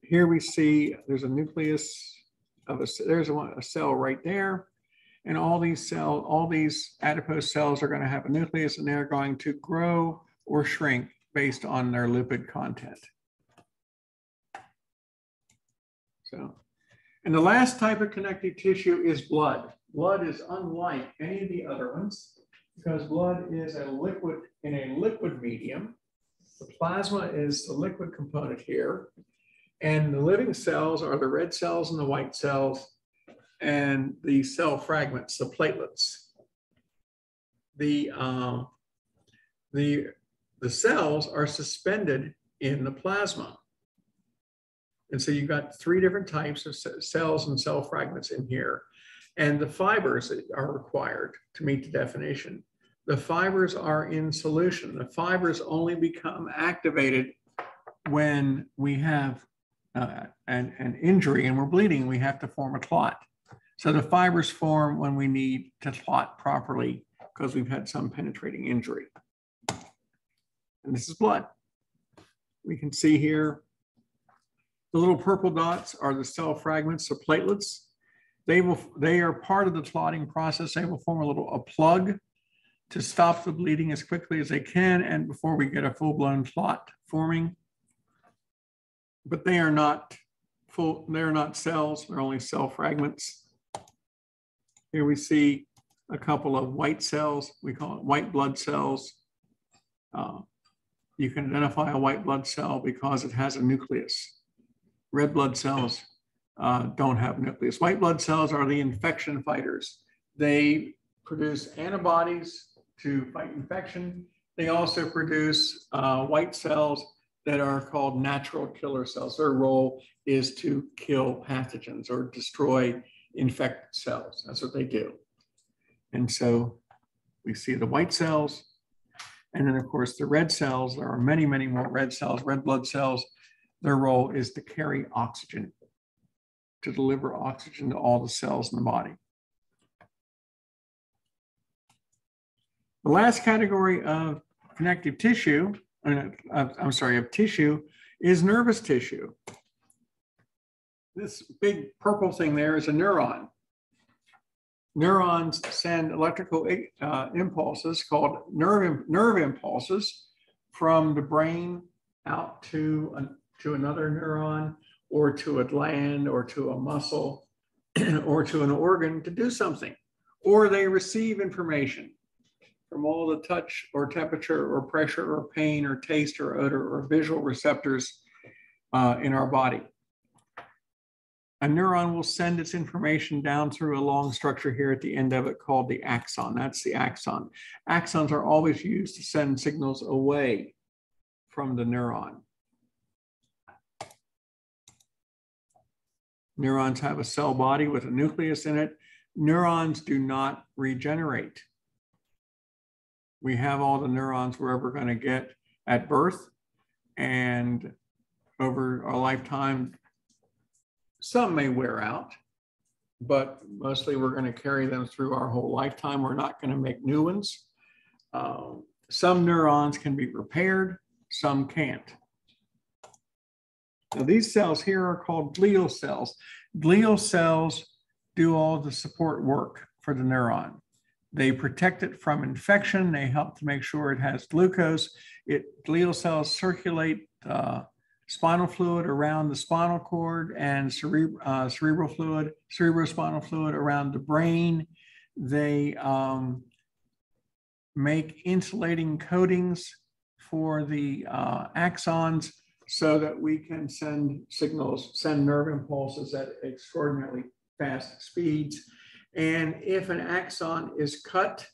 Here we see there's a nucleus of there's a cell right there. And all these adipose cells are going to have a nucleus, and they're going to grow or shrink based on their lipid content. And the last type of connective tissue is blood. Blood is unlike any of the other ones because blood is a liquid in a liquid medium. The plasma is the liquid component here. And the living cells are the red cells and the white cells and the cell fragments, the platelets. The cells are suspended in the plasma. And so you've got 3 different types of cells and cell fragments in here. And the fibers are required to meet the definition. The fibers are in solution. The fibers only become activated when we have an injury and we're bleeding, we have to form a clot. So the fibers form when we need to clot properly because we've had some penetrating injury. And this is blood. We can see here, the little purple dots are the cell fragments, the platelets. They are part of the clotting process. They will form a plug to stop the bleeding as quickly as they can and before we get a full-blown clot forming. But they are not cells, they're only cell fragments. Here we see a couple of white cells. We call it white blood cells. You can identify a white blood cell because it has a nucleus. Red blood cells don't have a nucleus. White blood cells are the infection fighters. They produce antibodies to fight infection. They also produce white cells that are called natural killer cells. Their role is to kill pathogens or destroy infected cells. That's what they do. And so we see the white cells. And then of course the red cells, there are many, many more red cells, red blood cells. Their role is to carry oxygen, to deliver oxygen to all the cells in the body. The last category of connective tissue, of tissue, is nervous tissue. This big purple thing there is a neuron. Neurons send electrical impulses called nerve impulses from the brain out to another neuron or to a gland or to a muscle or to an organ to do something. Or they receive information from all the touch or temperature or pressure or pain or taste or odor or visual receptors in our body. A neuron will send its information down through a long structure here at the end of it called the axon. That's the axon. Axons are always used to send signals away from the neuron. Neurons have a cell body with a nucleus in it. Neurons do not regenerate. We have all the neurons we're ever going to get at birth, and over our lifetime, some may wear out, but mostly we're going to carry them through our whole lifetime. We're not going to make new ones. Some neurons can be repaired, some can't. Now, these cells here are called glial cells. Glial cells do all the support work for the neuron. They protect it from infection. They help to make sure it has glucose. Glial cells circulate spinal fluid around the spinal cord and cerebral fluid, cerebrospinal fluid around the brain. They make insulating coatings for the axons so that we can send signals, send nerve impulses at extraordinarily fast speeds. And if an axon is cut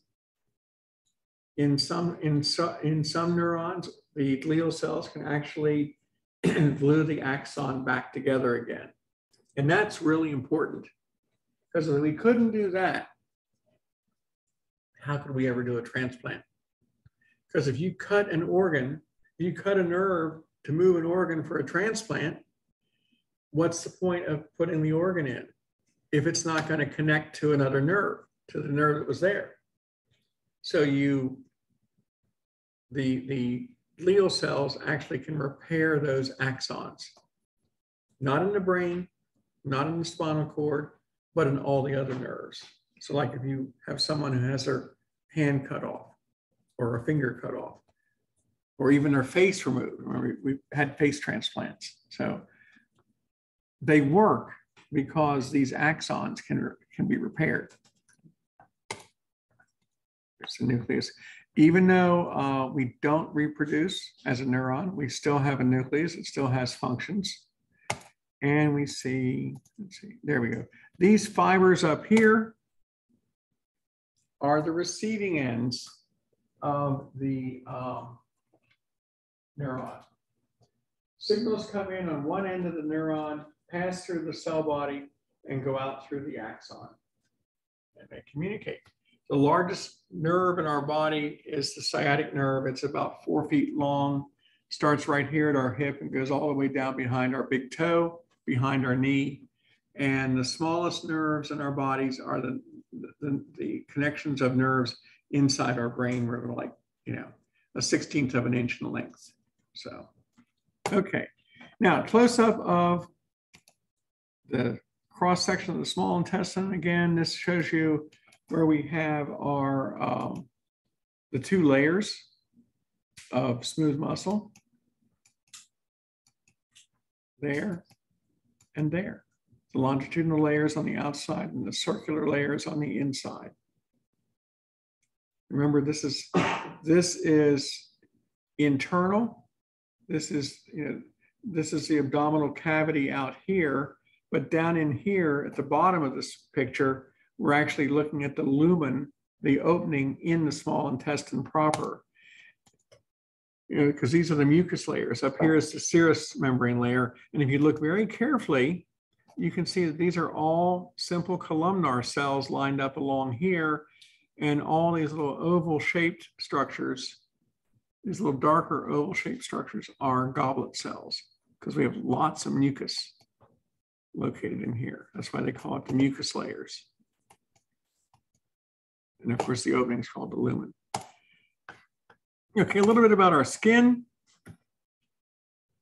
in some neurons, the glial cells can actually glue the axon back together again. And that's really important, because if we couldn't do that, how could we ever do a transplant? Because if you cut an organ, you cut a nerve to move an organ for a transplant, what's the point of putting the organ in if it's not going to connect to another nerve, to the nerve that was there? So the glial cells actually can repair those axons, not in the brain, not in the spinal cord, but in all the other nerves. So like if you have someone who has their hand cut off or a finger cut off, or even their face removed. Remember, we've had face transplants. So they work because these axons can be repaired. There's the nucleus. Even though we don't reproduce as a neuron, we still have a nucleus. It still has functions. And we see, let's see, there we go. These fibers up here are the receiving ends of the neuron. Signals come in on one end of the neuron, pass through the cell body, and go out through the axon. And they communicate. The largest nerve in our body is the sciatic nerve. It's about 4 feet long, starts right here at our hip and goes all the way down behind our big toe, behind our knee. And the smallest nerves in our bodies are the connections of nerves inside our brain. We're like, you know, a 1/16 of an inch in length. So, okay. Now, close up of the cross section of the small intestine. Again, this shows you where we have our the 2 layers of smooth muscle, there and there. The longitudinal layers on the outside and the circular layers on the inside. Remember, this is internal. This is, you know, this is the abdominal cavity out here, but down in here at the bottom of this picture, we're actually looking at the lumen, the opening in the small intestine proper. You know, because these are the mucus layers. Up here is the serous membrane layer. And if you look very carefully, you can see that these are all simple columnar cells lined up along here, and all these little oval-shaped structures, these little darker oval-shaped structures are goblet cells, because we have lots of mucus located in here. That's why they call it the mucus layers. And of course, the opening is called the lumen. Okay, a little bit about our skin.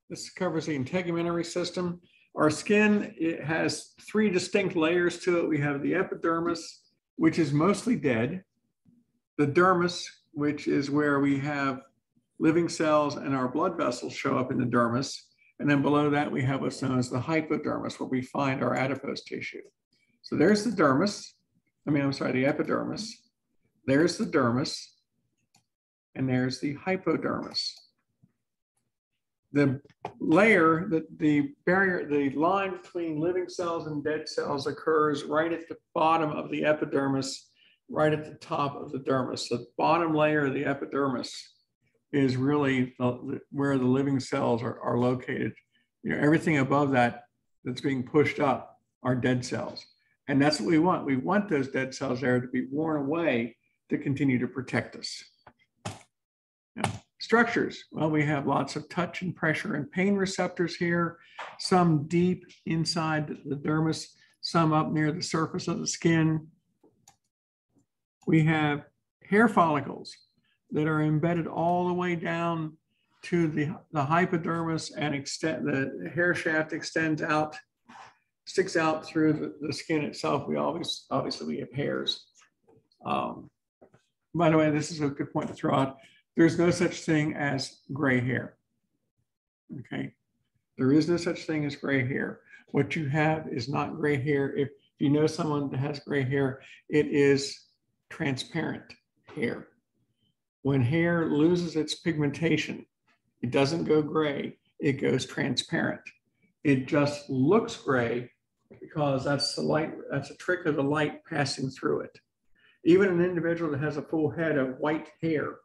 This covers the integumentary system. Our skin, it has 3 distinct layers to it. We have the epidermis, which is mostly dead. The dermis, which is where we have living cells and our blood vessels show up in the dermis. And then below that, we have what's known as the hypodermis, where we find our adipose tissue. So there's the dermis. The epidermis. There's the dermis. And there's the hypodermis. The layer, the barrier, the line between living cells and dead cells occurs right at the bottom of the epidermis, right at the top of the dermis. The bottom layer of the epidermis is really where the living cells are located. You know, everything above that that's being pushed up are dead cells. And that's what we want. We want those dead cells there to be worn away to continue to protect us. Now, structures. Well, we have lots of touch and pressure and pain receptors here, some deep inside the dermis, some up near the surface of the skin. We have hair follicles that are embedded all the way down to the hypodermis, and the hair shaft extends out, sticks out through the skin itself. Obviously we have hairs. By the way, this is a good point to throw out. There's no such thing as gray hair. Okay, there is no such thing as gray hair. What you have is not gray hair. If you know someone that has gray hair, it is transparent hair. When hair loses its pigmentation, it doesn't go gray, it goes transparent. It just looks gray because that's the light, that's a trick of the light passing through it. Even an individual that has a full head of white hair,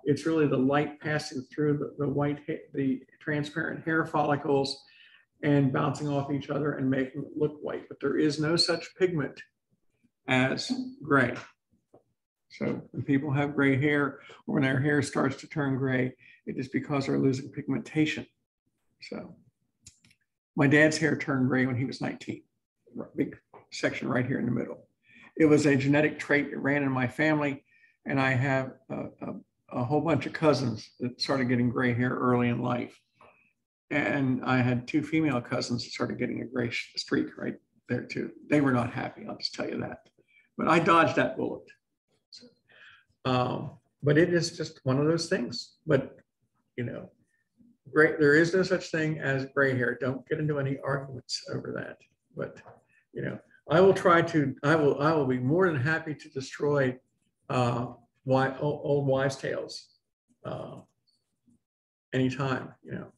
it's really the light passing through the transparent hair follicles and bouncing off each other and making it look white. But there is no such pigment as gray. So when people have gray hair, or when their hair starts to turn gray, it is because they're losing pigmentation. So my dad's hair turned gray when he was 19, big section right here in the middle. It was a genetic trait that ran in my family, and I have a whole bunch of cousins that started getting gray hair early in life. And I had 2 female cousins that started getting a gray streak right there too. They were not happy, I'll just tell you that. But I dodged that bullet. But it is just one of those things. But, you know, there is no such thing as gray hair. Don't get into any arguments over that. But, you know, I will be more than happy to destroy old wives' tales anytime, you know.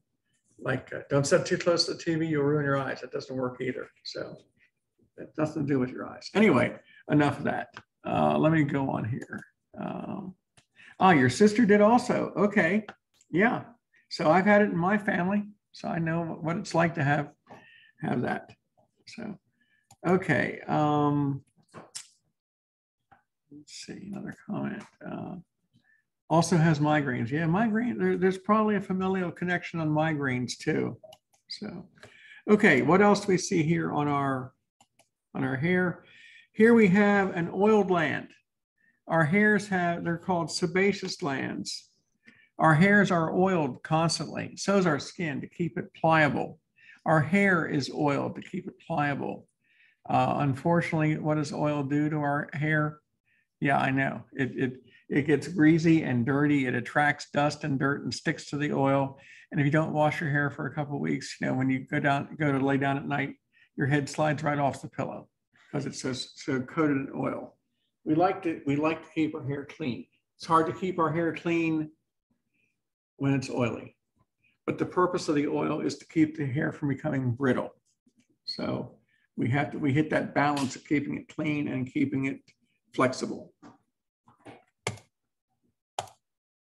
Like, don't sit too close to the TV, you'll ruin your eyes. That doesn't work either. So that has nothing to do with your eyes. Anyway, enough of that. Let me go on here. Your sister did also. Okay. Yeah. So I've had it in my family. So I know what it's like to have that. So, okay. Let's see, another comment. Also has migraines. Yeah, migraine, there's probably a familial connection on migraines too. So, okay, what else do we see here on our hair? Here we have an oiled gland. Our hairs they're called sebaceous glands. Our hairs are oiled constantly. So is our skin to keep it pliable. Our hair is oiled to keep it pliable. Unfortunately, what does oil do to our hair? Yeah, I know. It gets greasy and dirty. It attracts dust and dirt and sticks to the oil. And if you don't wash your hair for a couple of weeks, you know, when you go to lay down at night, your head slides right off the pillow because it's so coated in oil. We like to keep our hair clean. It's hard to keep our hair clean when it's oily, but the purpose of the oil is to keep the hair from becoming brittle. So we hit that balance of keeping it clean and keeping it flexible.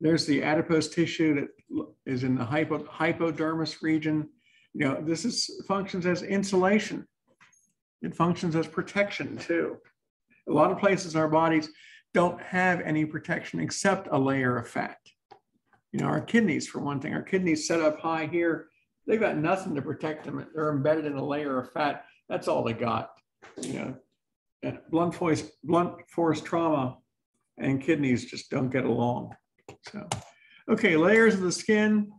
There's the adipose tissue that is in the hypodermis region. You know, this functions as insulation. It functions as protection too. A lot of places in our bodies don't have any protection except a layer of fat. You know, our kidneys, for one thing, our kidneys set up high here, they've got nothing to protect them. They're embedded in a layer of fat. That's all they got. You know, and blunt force trauma and kidneys just don't get along. So, okay, layers of the skin,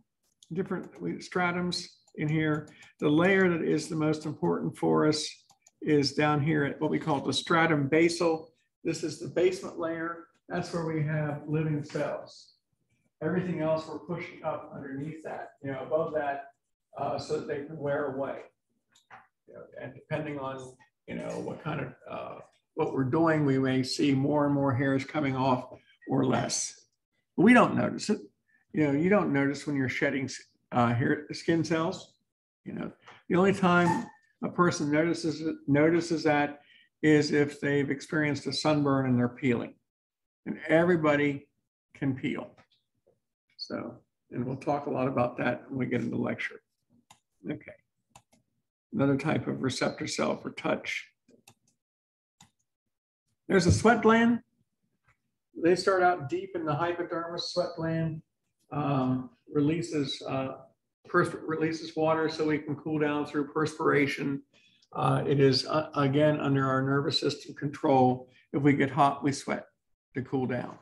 different stratums in here. The layer that is the most important for us is down here at what we call the stratum basal. This is the basement layer. That's where we have living cells. Everything else we're pushing up underneath that, you know, above that, so that they can wear away. You know, and depending on, you know, what kind of what we're doing, we may see more and more hairs coming off or less. But we don't notice it. You know, you don't notice when you're shedding skin cells. You know, the only time a person notices that is if they've experienced a sunburn and they're peeling. And everybody can peel. So, and we'll talk a lot about that when we get into the lecture. Okay. another type of receptor cell for touch. There's a sweat gland. They start out deep in the hypodermis. Sweat gland releases water so we can cool down through perspiration. It is, again, under our nervous system control. If we get hot, we sweat to cool down.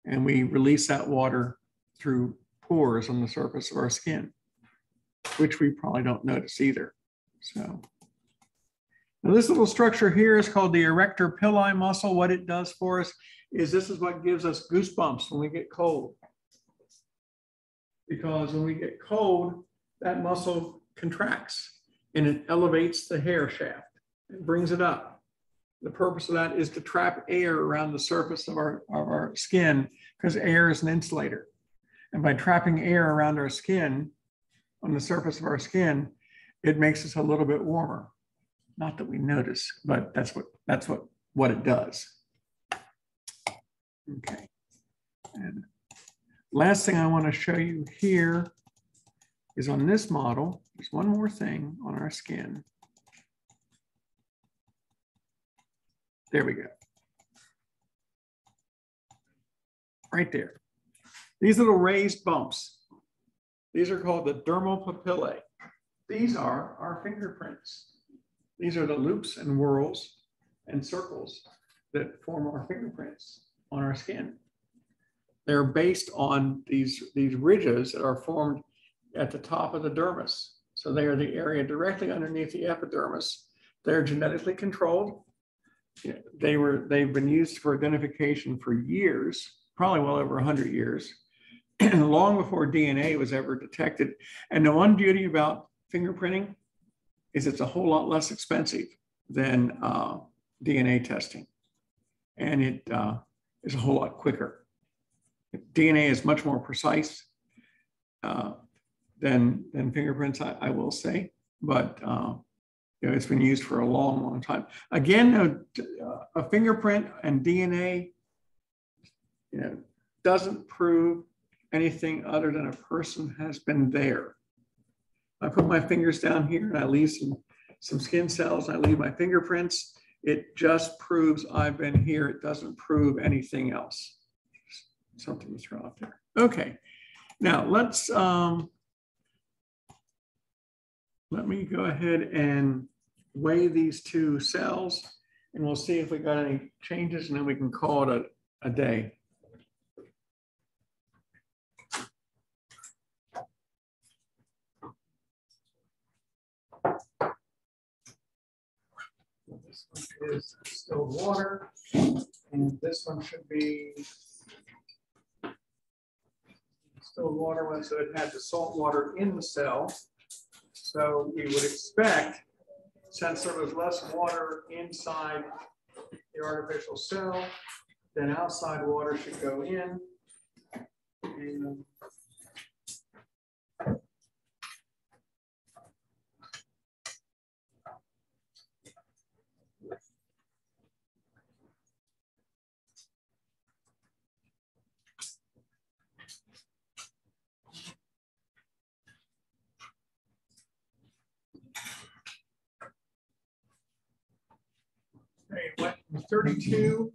And we release that water through pores on the surface of our skin, which we probably don't notice either. So now this little structure here is called the erector pili muscle. What it does for us is this is what gives us goosebumps when we get cold. Because when we get cold, that muscle contracts and it elevates the hair shaft. It brings it up. The purpose of that is to trap air around the surface of our skin, because air is an insulator. And by trapping air around our skin, on the surface of our skin, it makes us a little bit warmer. Not that we notice, but that's what it does. Okay. And last thing I want to show you here is on this model, there's one more thing on our skin. There we go. Right there. These little raised bumps, these are called the dermal papillae. These are our fingerprints. These are the loops and whorls and circles that form our fingerprints on our skin. They're based on these ridges that are formed at the top of the dermis. So they are the area directly underneath the epidermis. They're genetically controlled. They've been used for identification for years, probably well over 100 years, long before DNA was ever detected. And the one beauty about fingerprinting is it's a whole lot less expensive than DNA testing. And it is a whole lot quicker. DNA is much more precise than fingerprints, I will say, but it's been used for a long, long time. Again, a fingerprint and DNA, doesn't prove anything other than a person has been there. I put my fingers down here and I leave some skin cells. I leave my fingerprints. It just proves I've been here. It doesn't prove anything else. Something to throw out there. Okay, now let's let me go ahead and weigh these two cells, and we'll see if we got any changes, and then we can call it a day. This one is distilled water, and this one should be distilled water one, so it had the salt water in the cell. So we would expect, since there was less water inside the artificial cell, then outside water should go in. And it went from 32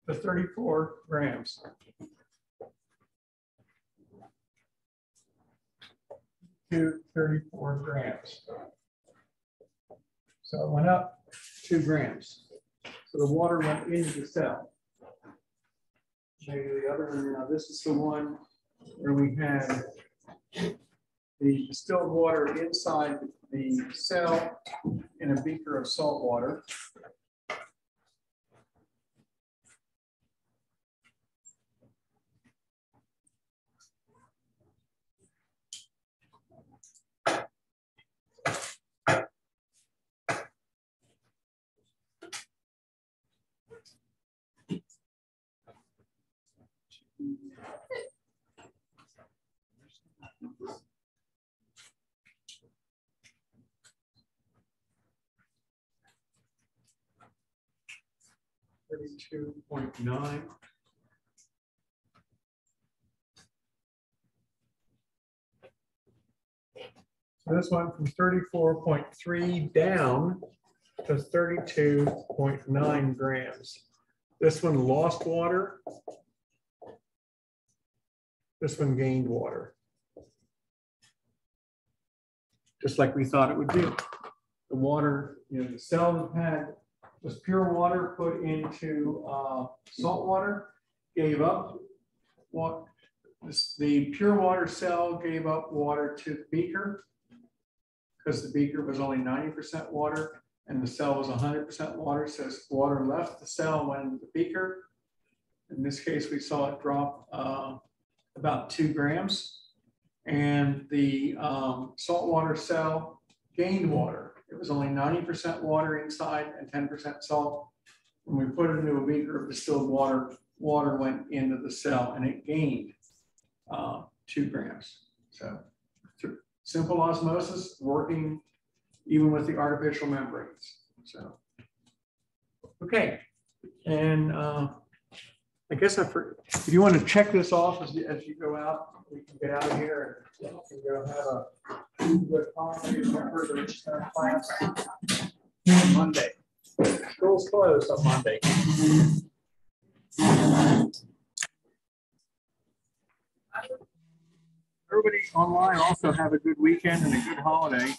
to 34 grams. To 34 grams. So it went up 2 grams. So the water went into the cell. Maybe the other one, now this is the one where we had the distilled water inside the cell in a beaker of salt water. $32.9. So this went from 34.3 down to 32.9 grams. This one lost water. This one gained water. Just like we thought it would do. The water, the cell that was pure water put into salt water, gave up what the pure water cell gave up water to the beaker because the beaker was only 90% water and the cell was 100% water. So water left the cell, went into the beaker. In this case, we saw it drop about 2 grams. And the saltwater cell gained water. It was only 90% water inside and 10% salt. When we put it into a beaker of distilled water, water went into the cell and it gained 2 grams. So through simple osmosis, working even with the artificial membranes. So, okay. And I guess if you want to check this off as you go out, we can get out of here and we can go have a good class on Monday. School's closed on Monday. Everybody online also have a good weekend and a good holiday.